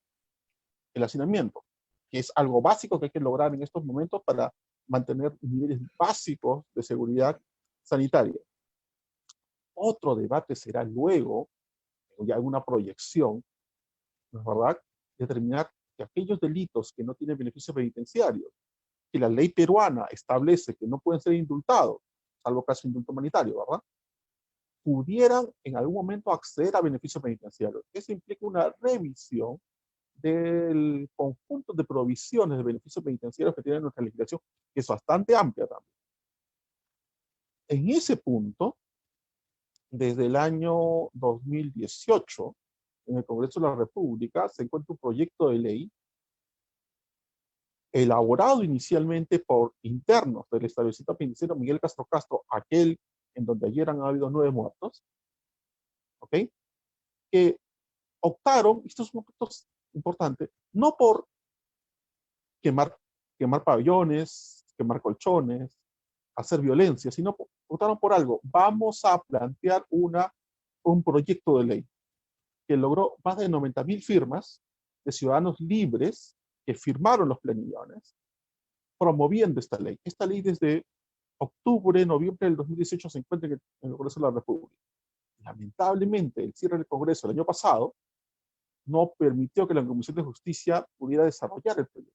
B: el hacinamiento, que es algo básico que hay que lograr en estos momentos para mantener niveles básicos de seguridad sanitaria. Otro debate será luego, ya una proyección, ¿no es verdad?, determinar que aquellos delitos que no tienen beneficio penitenciario, que la ley peruana establece que no pueden ser indultados, salvo caso de indulto humanitario, ¿verdad?, pudieran en algún momento acceder a beneficio penitenciario. Eso implica una revisión del conjunto de provisiones de beneficios penitenciarios que tiene nuestra legislación, que es bastante amplia también. En ese punto, desde el año 2018, en el Congreso de la República, se encuentra un proyecto de ley elaborado inicialmente por internos del establecimiento penitenciario Miguel Castro Castro, aquel en donde ayer han habido 9 muertos, ¿ok?, que optaron, esto es un punto importante, no por quemar pabellones, quemar colchones, hacer violencia, sino optaron por algo. Vamos a plantear un proyecto de ley que logró más de 90.000 firmas de ciudadanos libres que firmaron los planillones promoviendo esta ley. Esta ley desde octubre, noviembre del 2018 se encuentra en el Congreso de la República. Lamentablemente, el cierre del Congreso el año pasado no permitió que la Comisión de Justicia pudiera desarrollar el proyecto.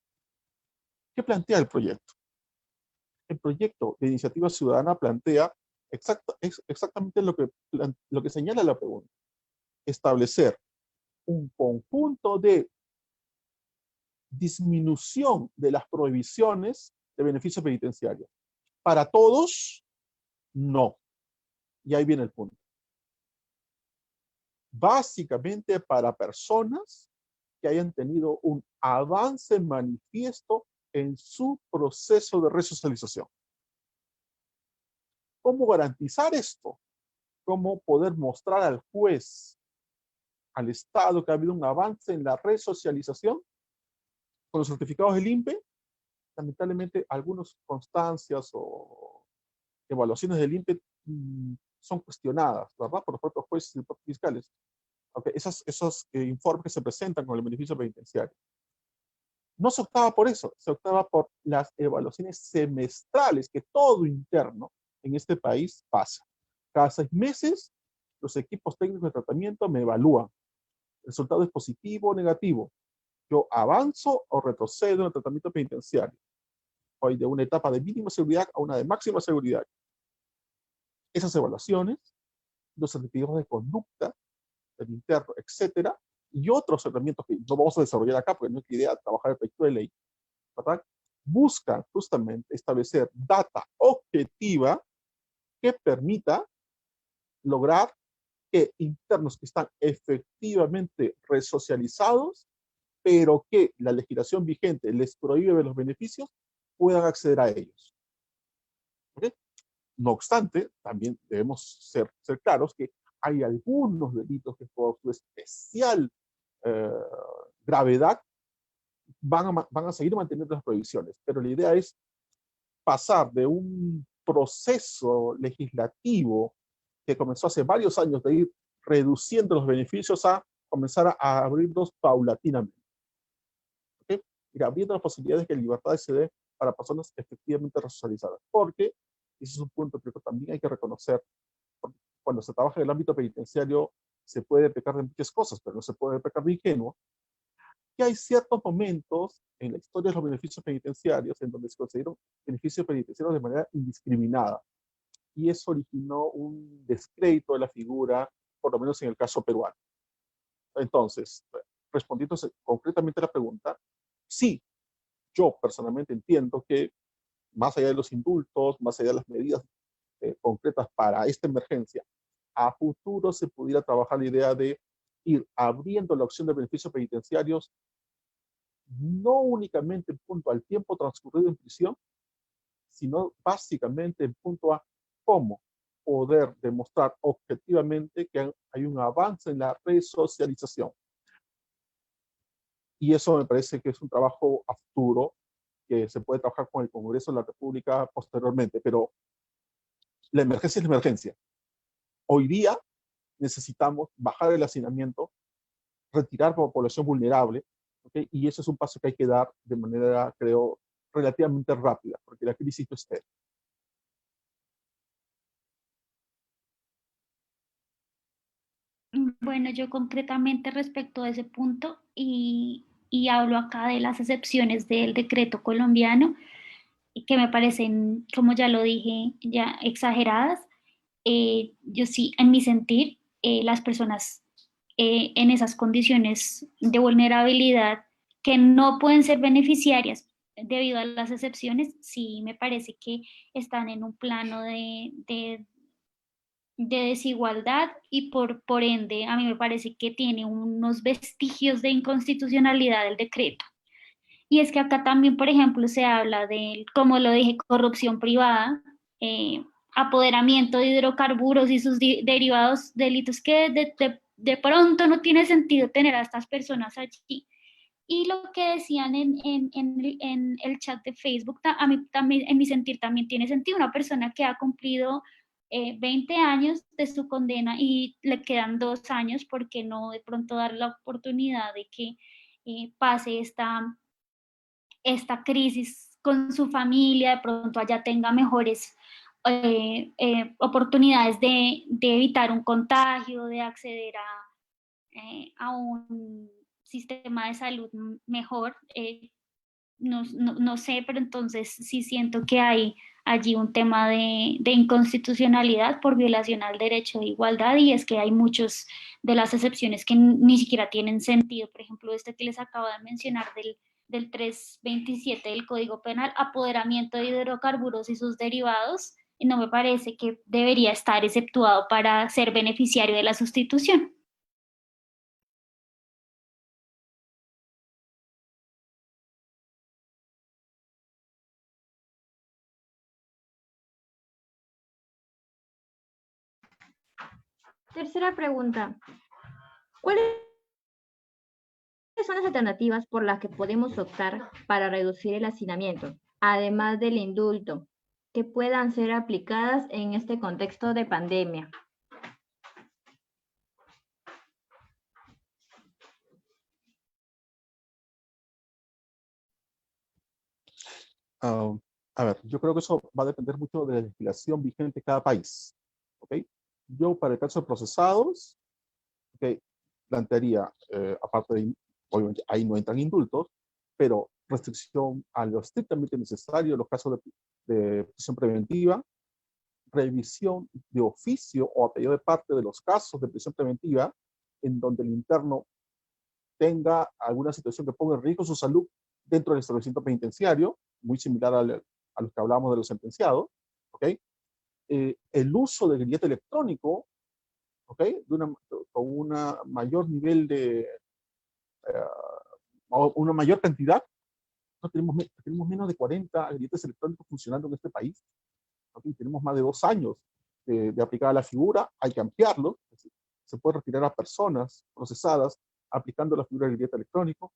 B: ¿Qué plantea el proyecto? El proyecto de iniciativa ciudadana plantea exactamente lo que señala la pregunta. Establecer un conjunto de disminución de las prohibiciones de beneficio penitenciario. Para todos, no. Y ahí viene el punto. Básicamente para personas que hayan tenido un avance manifiesto en su proceso de resocialización. ¿Cómo garantizar esto? ¿Cómo poder mostrar al juez, al Estado, que ha habido un avance en la resocialización? Con los certificados del INPE, lamentablemente algunas constancias o evaluaciones del INPE son cuestionadas, ¿verdad?, por los propios jueces y los propios fiscales. Okay, esos informes que se presentan con el beneficio penitenciario. No se optaba por eso, se optaba por las evaluaciones semestrales que todo interno en este país pasa. Cada 6 meses, los equipos técnicos de tratamiento me evalúan. El resultado es positivo o negativo. Yo avanzo o retrocedo en el tratamiento penitenciario. Voy de una etapa de mínima seguridad a una de máxima seguridad. Esas evaluaciones, los certificados de conducta del interno, etcétera, y otros tratamientos que no vamos a desarrollar acá porque no es la idea trabajar el proyecto de ley, ¿verdad?, buscan justamente establecer data objetiva que permita lograr que internos que están efectivamente resocializados, pero que la legislación vigente les prohíbe los beneficios, puedan acceder a ellos. ¿Okay? No obstante, también debemos ser claros que hay algunos delitos que por su especial gravedad van a seguir manteniendo las prohibiciones, pero la idea es pasar de un proceso legislativo que comenzó hace varios años de ir reduciendo los beneficios a comenzar a abrirlos paulatinamente. ¿Okay? Ir abriendo las posibilidades de que la libertad se dé para personas efectivamente resocializadas, porque ese es un punto que también hay que reconocer. Cuando se trabaja en el ámbito penitenciario se puede pecar de muchas cosas, pero no se puede pecar de ingenuo. que hay ciertos momentos en la historia de los beneficios penitenciarios en donde se consideran beneficios penitenciarios de manera indiscriminada. Y eso originó un descrédito de la figura, por lo menos en el caso peruano. Entonces, respondiendo concretamente a la pregunta, sí, yo personalmente entiendo que más allá de los indultos, más allá de las medidas concretas para esta emergencia, a futuro se pudiera trabajar la idea de ir abriendo la opción de beneficios penitenciarios no únicamente en punto al tiempo transcurrido en prisión, sino básicamente en punto a cómo poder demostrar objetivamente que hay un avance en la resocialización. Y eso me parece que es un trabajo a futuro que se puede trabajar con el Congreso de la República posteriormente, pero la emergencia es la emergencia. Hoy día necesitamos bajar el hacinamiento, retirar a la población vulnerable, ¿okay? Y eso es un paso que hay que dar de manera, creo, relativamente rápida, porque la crisis no espera.
C: Bueno, yo concretamente respecto a ese punto y hablo acá de las excepciones del decreto colombiano, que me parecen, como ya lo dije, ya exageradas. Yo sí, en mi sentir, las personas en esas condiciones de vulnerabilidad que no pueden ser beneficiarias debido a las excepciones, sí me parece que están en un plano de desigualdad y por ende a mí me parece que tiene unos vestigios de inconstitucionalidad del decreto. Y es que acá también, por ejemplo, se habla de, como lo dije, corrupción privada, apoderamiento de hidrocarburos y sus derivados, delitos que de pronto no tiene sentido tener a estas personas allí. Y lo que decían en el chat de Facebook, a mí también, en mi sentir, también tiene sentido. Una persona que ha cumplido 20 años de su condena y le quedan 2 años, ¿por qué no de pronto dar la oportunidad de que pase esta crisis con su familia, de pronto allá tenga mejores oportunidades de evitar un contagio, de acceder a un sistema de salud mejor? No sé, pero entonces sí siento que hay allí un tema de inconstitucionalidad por violación al derecho de igualdad, y es que hay muchas de las excepciones que ni siquiera tienen sentido. Por ejemplo, este que les acabo de mencionar del 327 del Código Penal, apoderamiento de hidrocarburos y sus derivados, y no me parece que debería estar exceptuado para ser beneficiario de la sustitución.
A: Tercera pregunta. ¿Cuáles son las alternativas por las que podemos optar para reducir el hacinamiento, además del indulto, que puedan ser aplicadas en este contexto de pandemia?
B: A ver, yo creo que eso va a depender mucho de la legislación vigente en cada país. ¿Okay? Yo, para el caso de procesados, ¿okay? Plantearía, aparte de, obviamente, ahí no entran indultos, pero restricción a lo estrictamente necesario en los casos de prisión preventiva, revisión de oficio o a pedido de parte de los casos de prisión preventiva en donde el interno tenga alguna situación que ponga en riesgo su salud dentro del establecimiento penitenciario, muy similar a los que hablábamos de los sentenciados, ¿okay? El uso del grillete electrónico, ¿okay? Con una mayor nivel de, una mayor cantidad. No tenemos menos de 40 grilletes electrónicos funcionando en este país. ¿Okay? Tenemos más de 2 años de aplicada la figura, hay que ampliarlo. Se puede retirar a personas procesadas aplicando la figura del grillete electrónico.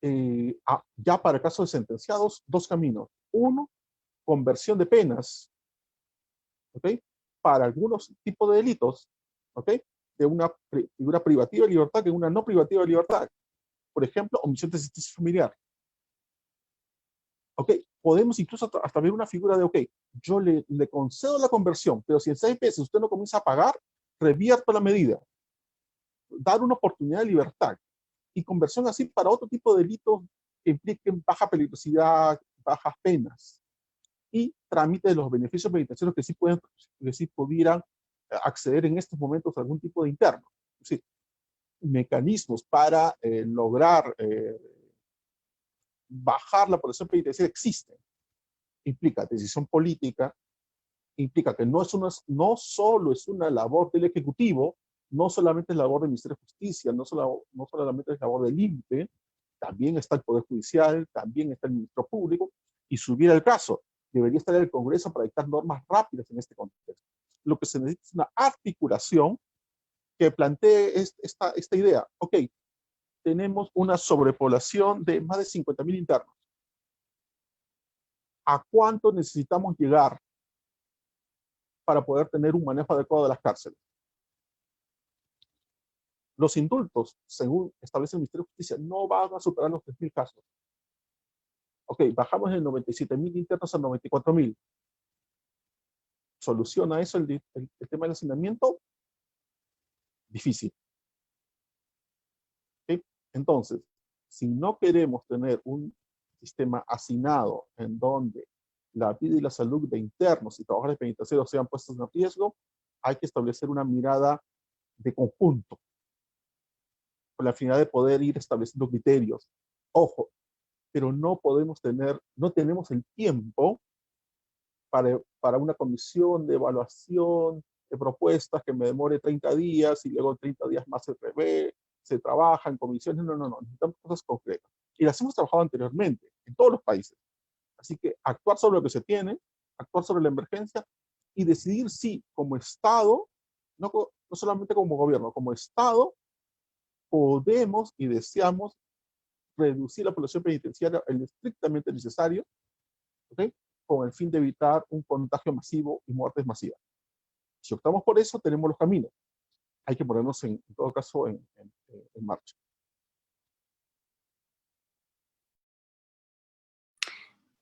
B: Ya para el caso de sentenciados, 2 caminos. Uno, conversión de penas, ¿okay? Para algunos tipos de delitos, ¿okay? De una figura privativa de libertad que una no privativa de libertad. Por ejemplo, omisión de asistencia familiar. ¿Ok? Podemos incluso hasta ver una figura de, ok, yo le concedo la conversión, pero si en 6 meses usted no comienza a pagar, revierto la medida. Dar una oportunidad de libertad. y conversión así para otro tipo de delitos que impliquen baja peligrosidad, bajas penas, y trámite de los beneficios penitenciarios que sí pudieran acceder en estos momentos a algún tipo de interno. Es decir, mecanismos para lograr bajar la población penitenciaria existen. Implica decisión política, implica que no solo es una labor del Ejecutivo, no solamente es labor del Ministerio de Justicia, no solamente es labor del INPE, también está el Poder Judicial, también está el Ministro Público, y si hubiera el caso, debería estar el Congreso para dictar normas rápidas en este contexto. Lo que se necesita es una articulación que plantee esta idea. Ok, tenemos una sobrepoblación de más de 50.000 internos. ¿A cuánto necesitamos llegar para poder tener un manejo adecuado de las cárceles? Los indultos, según establece el Ministerio de Justicia, no van a superar los 3.000 casos. Ok, bajamos de 97.000 internos a 94.000. ¿Soluciona eso el tema del hacinamiento? Difícil. ¿Okay? Entonces, si no queremos tener un sistema hacinado en donde la vida y la salud de internos y trabajadores penitenciarios sean puestos en riesgo, hay que establecer una mirada de conjunto, con la finalidad de poder ir estableciendo criterios. Ojo, pero no tenemos el tiempo para una comisión de evaluación de propuestas que me demore 30 días y luego 30 días más se revé, se trabaja en comisiones. No, necesitamos cosas concretas. Y las hemos trabajado anteriormente en todos los países. Así que actuar sobre lo que se tiene, actuar sobre la emergencia y decidir si como Estado, no solamente como gobierno, como Estado, podemos y deseamos reducir la población penitenciaria en lo estrictamente necesario, ¿okay? Con el fin de evitar un contagio masivo y muertes masivas. Si optamos por eso, tenemos los caminos. Hay que ponernos en todo caso en marcha.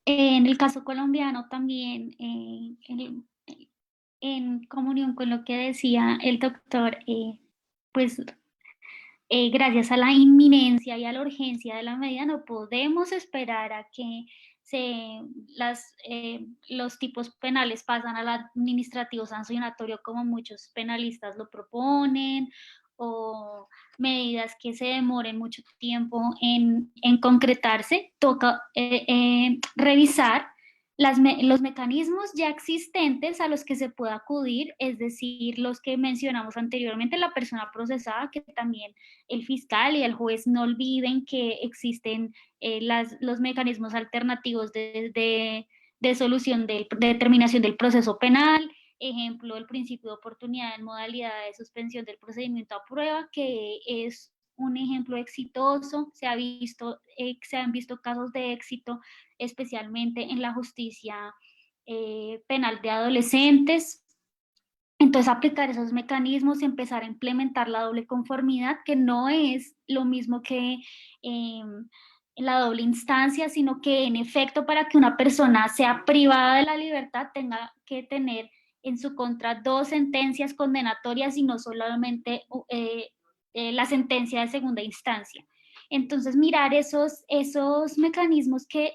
C: En el caso colombiano también, en comunión con lo que decía el doctor, pues gracias a la inminencia y a la urgencia de la medida, no podemos esperar a que los tipos penales pasan al administrativo sancionatorio como muchos penalistas lo proponen, o medidas que se demoren mucho tiempo en concretarse. Toca revisar los mecanismos ya existentes a los que se puede acudir, es decir, los que mencionamos anteriormente, la persona procesada, que también el fiscal y el juez no olviden que existen los mecanismos alternativos de solución de determinación del proceso penal, ejemplo, el principio de oportunidad en modalidad de suspensión del procedimiento a prueba, que es un ejemplo exitoso. Se han visto casos de éxito, especialmente en la justicia penal de adolescentes. Entonces, aplicar esos mecanismos y empezar a implementar la doble conformidad, que no es lo mismo que la doble instancia, sino que en efecto, para que una persona sea privada de la libertad, tenga que tener en su contra 2 sentencias condenatorias y no solamente la sentencia de segunda instancia. Entonces, mirar esos mecanismos que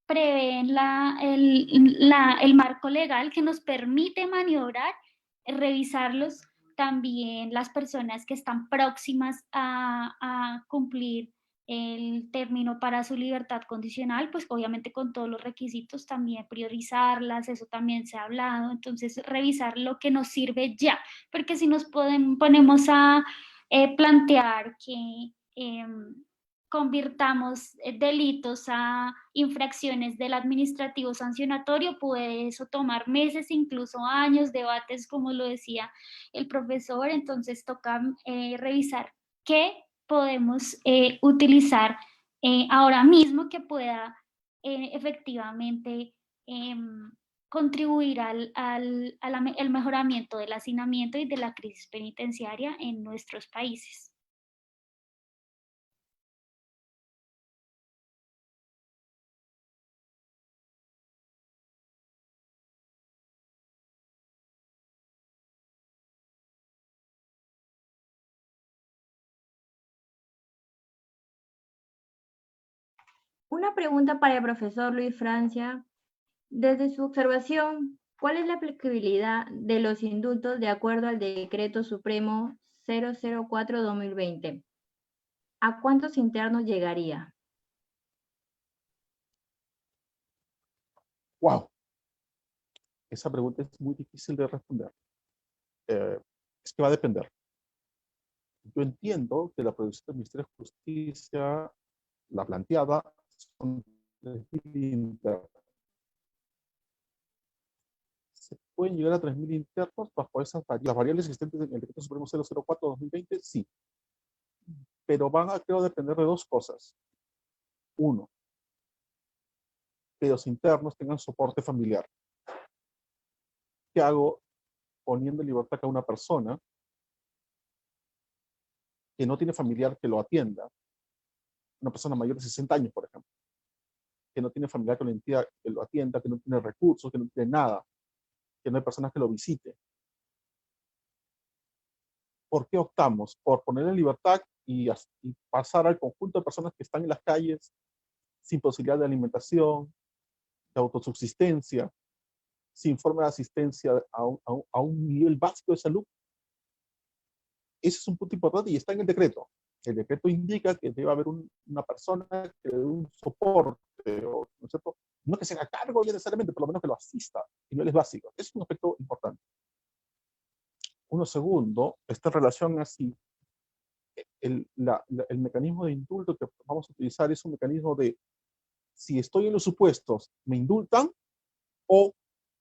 C: prevén el marco legal que nos permite maniobrar, revisarlos. También las personas que están próximas a cumplir el término para su libertad condicional, pues obviamente con todos los requisitos, también priorizarlas, eso también se ha hablado. Entonces, revisar lo que nos sirve ya, porque si nos ponemos a plantear que convirtamos delitos a infracciones del administrativo sancionatorio, puede eso tomar meses, incluso años, debates, como lo decía el profesor. Entonces toca revisar qué podemos utilizar ahora mismo que pueda efectivamente contribuir al mejoramiento del hacinamiento y de la crisis penitenciaria en nuestros países.
A: Una pregunta para el profesor Luis Francia. Desde su observación, ¿cuál es la aplicabilidad de los indultos de acuerdo al Decreto Supremo 004-2020? ¿A cuántos internos llegaría?
B: Wow, esa pregunta es muy difícil de responder. Es que va a depender. Yo entiendo que la producción del Ministerio de Justicia, la planteada, son 3.000 internos. ¿Se pueden llegar a 3.000 internos bajo esas las variables existentes en el Decreto Supremo 004-2020? Sí. Pero van a, creo, depender de dos cosas. Uno, que los internos tengan soporte familiar. ¿Qué hago poniendo en libertad a una persona que no tiene familiar que lo atienda? Una persona mayor de 60 años, por ejemplo, que no tiene familiar que lo atienda, que no tiene recursos, que no tiene nada, que no hay personas que lo visite. ¿Por qué optamos? Por poner en libertad y pasar al conjunto de personas que están en las calles sin posibilidad de alimentación, de autosubsistencia, sin forma de asistencia a un nivel básico de salud. Ese es un punto importante y está en el decreto. El decreto indica que debe haber una persona que dé un soporte, ¿no es cierto? No que se haga cargo necesariamente, por lo menos que lo asista en niveles básicos. Es un aspecto importante. Uno segundo, está en relación a si el mecanismo de indulto que vamos a utilizar es un mecanismo de si estoy en los supuestos, me indultan, o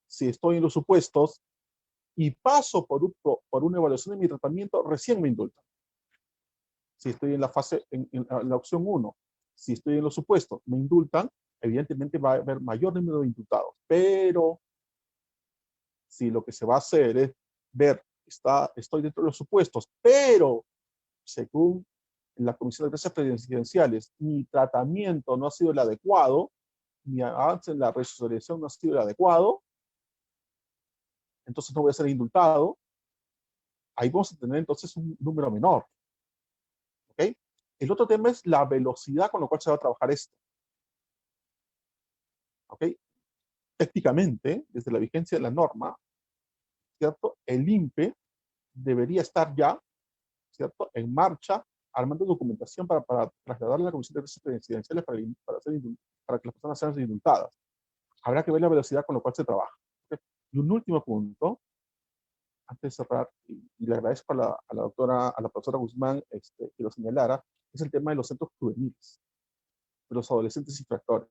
B: si estoy en los supuestos y paso por una evaluación de mi tratamiento, recién me indultan. Si estoy en la fase, en la opción 1, si estoy en los supuestos, me indultan, evidentemente va a haber mayor número de indultados. Pero si lo que se va a hacer es ver, estoy dentro de los supuestos, pero según la Comisión de Gracias Presidenciales, mi tratamiento no ha sido el adecuado, mi avance en la resolución no ha sido el adecuado, entonces no voy a ser indultado. Ahí vamos a tener entonces un número menor. ¿Ok? El otro tema es la velocidad con la cual se va a trabajar esto. ¿Ok? Técnicamente, desde la vigencia de la norma, ¿cierto? El INPE debería estar ya, ¿cierto?, en marcha, armando documentación para trasladarla a la Comisión de Gracias Presidenciales para que las personas sean indultadas. Habrá que ver la velocidad con la cual se trabaja. ¿Okay? Y un último punto, antes de cerrar, y le agradezco a la profesora Guzmán que lo señalara, es el tema de los centros juveniles, de los adolescentes infractores.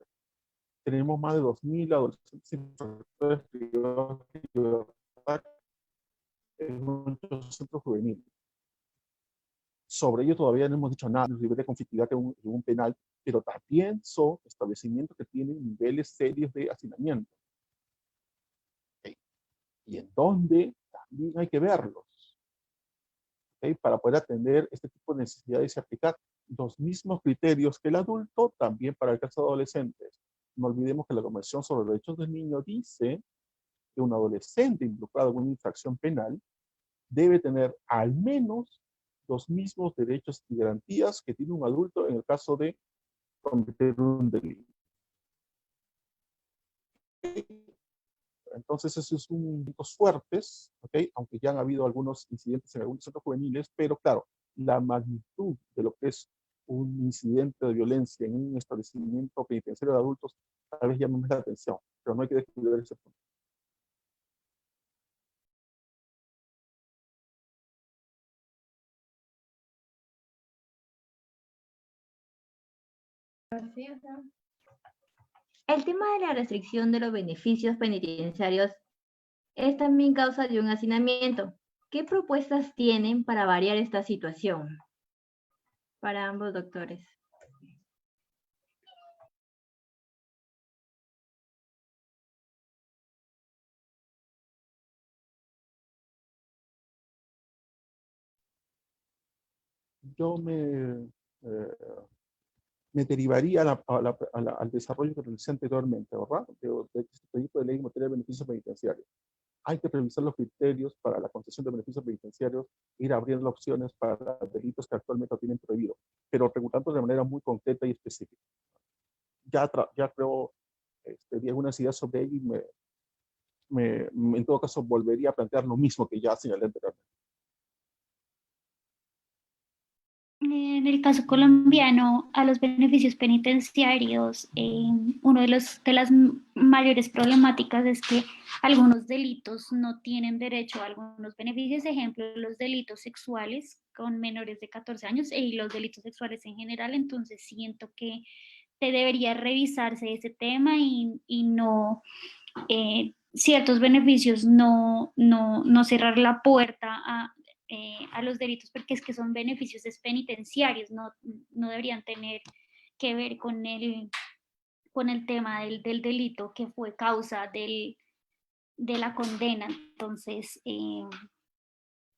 B: Tenemos más de 2.000 adolescentes infractores en muchos centros juveniles. Sobre ello todavía no hemos dicho nada, los niveles de conflictividad que un penal, pero también son establecimientos que tienen niveles serios de hacinamiento. ¿Okay? Y en donde también hay que verlos, ¿okay?, para poder atender este tipo de necesidades y aplicar los mismos criterios que el adulto también para el caso de adolescentes. No olvidemos que la Convención sobre los Derechos del Niño dice que un adolescente involucrado en una infracción penal debe tener al menos los mismos derechos y garantías que tiene un adulto en el caso de cometer un delito. Entonces, esos son puntos fuertes, ¿okay?, aunque ya han habido algunos incidentes en algunos centros juveniles, pero claro, la magnitud de lo que es un incidente de violencia en un establecimiento penitenciario de adultos tal vez llame más la atención, pero no hay que descuidar ese punto.
A: El tema de la restricción de los beneficios penitenciarios es también causa de un hacinamiento. ¿Qué propuestas tienen para variar esta situación? Para ambos doctores.
B: Yo me derivaría al desarrollo que realicé anteriormente, ¿verdad? De este proyecto de ley en materia de beneficios penitenciarios. Hay que revisar los criterios para la concesión de beneficios penitenciarios, ir abriendo opciones para delitos que actualmente lo tienen prohibido, pero preguntando de manera muy concreta y específica. ya creo, di algunas ideas sobre ello y en todo caso volvería a plantear lo mismo que ya señalé anteriormente.
C: En el caso colombiano, a los beneficios penitenciarios, uno de las mayores problemáticas es que algunos delitos no tienen derecho a algunos beneficios, ejemplo, los delitos sexuales con menores de 14 años y los delitos sexuales en general. Entonces siento que te debería revisarse ese tema y no ciertos beneficios, no cerrar la puerta a los delitos, porque es que son beneficios penitenciarios, no deberían tener que ver con el tema del delito que fue causa de la condena. Entonces,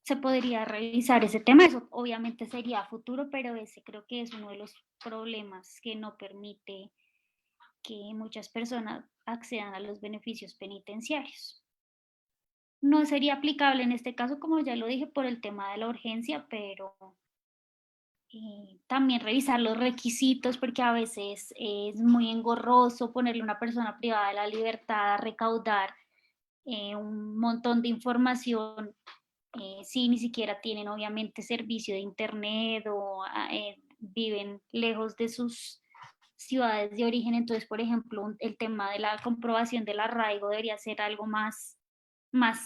C: se podría revisar ese tema. Eso obviamente sería a futuro, pero ese creo que es uno de los problemas que no permite que muchas personas accedan a los beneficios penitenciarios. No sería aplicable en este caso, como ya lo dije, por el tema de la urgencia, pero también revisar los requisitos, porque a veces es muy engorroso ponerle a una persona privada de la libertad a recaudar un montón de información si ni siquiera tienen obviamente servicio de internet o viven lejos de sus ciudades de origen. Entonces, por ejemplo, el tema de la comprobación del arraigo debería ser algo más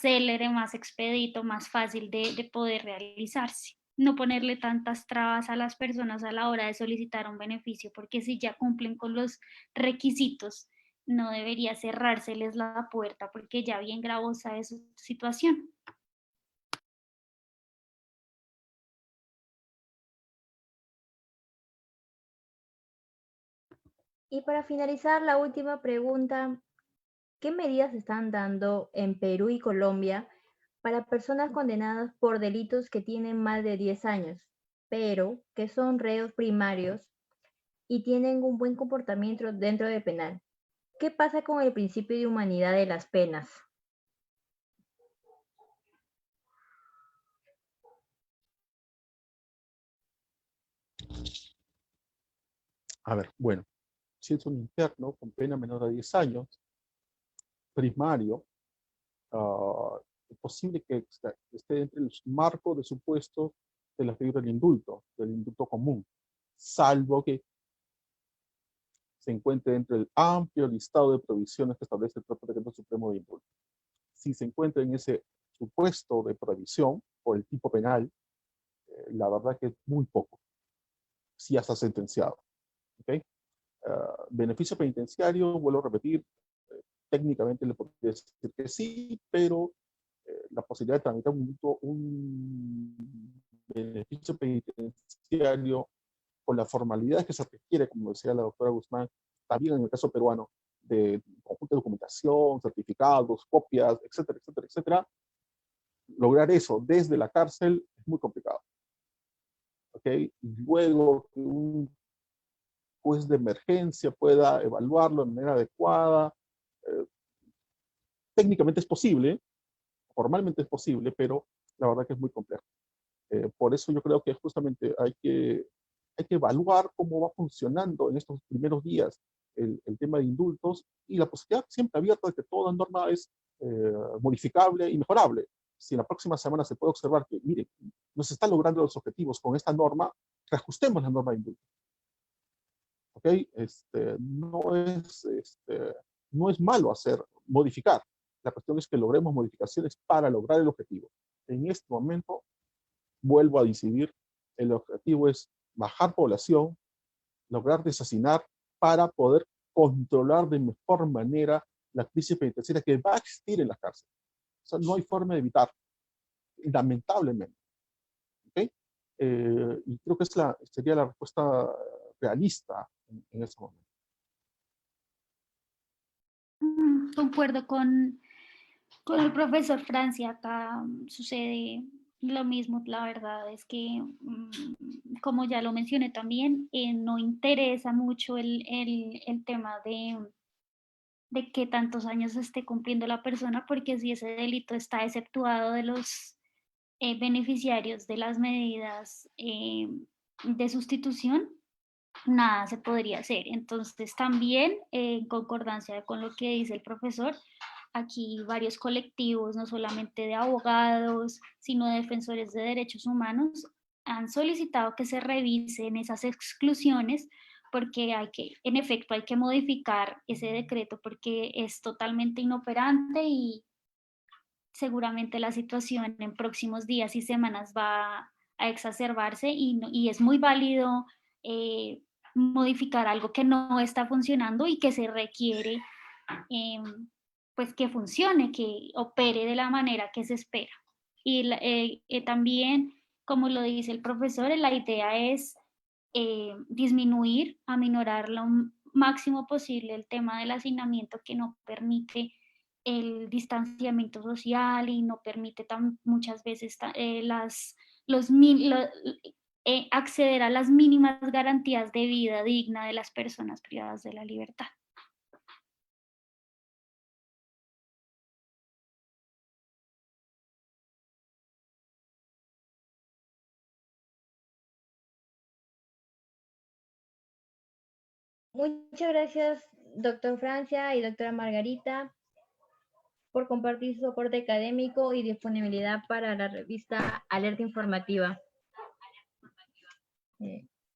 C: célere, más expedito, más fácil de poder realizarse. No ponerle tantas trabas a las personas a la hora de solicitar un beneficio, porque si ya cumplen con los requisitos, no debería cerrárseles la puerta, porque ya bien gravosa es su situación.
A: Y para finalizar, la última pregunta, ¿qué medidas se están dando en Perú y Colombia para personas condenadas por delitos que tienen más de 10 años, pero que son reos primarios y tienen un buen comportamiento dentro del penal? ¿Qué pasa con el principio de humanidad de las penas?
B: A ver, bueno, si es un interno con pena menor a 10 años, primario, es posible que esté dentro del marco de supuesto de la figura del indulto común, salvo que se encuentre dentro del amplio listado de provisiones que establece el propio Decreto Supremo de Indulto. Si se encuentra en ese supuesto de prohibición por el tipo penal, la verdad que es muy poco, si ya está sentenciado. ¿Okay? Beneficio penitenciario, vuelvo a repetir, técnicamente le podría decir que sí, pero la posibilidad de tramitar un beneficio penitenciario con las formalidades que se requiere, como decía la doctora Guzmán, también en el caso peruano, de conjunto de documentación, certificados, copias, etcétera, etcétera, etcétera, lograr eso desde la cárcel es muy complicado. ¿Ok? Y luego que un juez de emergencia pueda evaluarlo de manera adecuada, eh, técnicamente es posible, formalmente es posible, pero la verdad que es muy complejo. Por eso yo creo que justamente hay que evaluar cómo va funcionando en estos primeros días el tema de indultos y la posibilidad siempre abierta de que toda norma es modificable y mejorable. Si en la próxima semana se puede observar que, mire, no se están logrando los objetivos con esta norma, reajustemos la norma de indultos. ¿Ok? No es malo modificar. La cuestión es que logremos modificaciones para lograr el objetivo. En este momento, vuelvo a incidir, el objetivo es bajar población, lograr deshacinar para poder controlar de mejor manera la crisis penitenciaria que va a existir en las cárceles. O sea, no hay forma de evitar, lamentablemente. ¿Okay? Y creo que sería la respuesta realista en ese momento.
C: Concuerdo con el profesor Francia. Acá sucede lo mismo. La verdad es que, como ya lo mencioné también, no interesa mucho el tema de qué tantos años esté cumpliendo la persona, porque si ese delito está exceptuado de los beneficiarios de las medidas de sustitución, nada se podría hacer. Entonces también, en concordancia con lo que dice el profesor, aquí varios colectivos, no solamente de abogados, sino de defensores de derechos humanos, han solicitado que se revisen esas exclusiones porque en efecto, hay que modificar ese decreto porque es totalmente inoperante y seguramente la situación en próximos días y semanas va a exacerbarse y es muy válido modificar algo que no está funcionando y que se requiere pues que funcione, que opere de la manera que se espera. Y también, como lo dice el profesor, la idea es disminuir, aminorar lo máximo posible el tema del hacinamiento que no permite el distanciamiento social y no permite muchas veces acceder a las mínimas garantías de vida digna de las personas privadas de la libertad.
A: Muchas gracias, doctor Francia y doctora Margarita, por compartir su aporte académico y disponibilidad para la revista Alerta Informativa.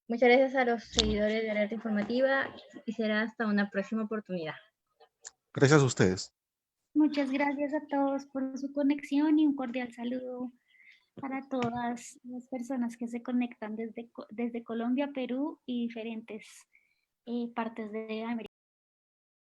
A: Muchas gracias a los seguidores de Alerta Informativa y será hasta una próxima oportunidad.
B: Gracias a ustedes.
C: Muchas gracias a todos por su conexión y un cordial saludo para todas las personas que se conectan desde Colombia, Perú y diferentes partes de América.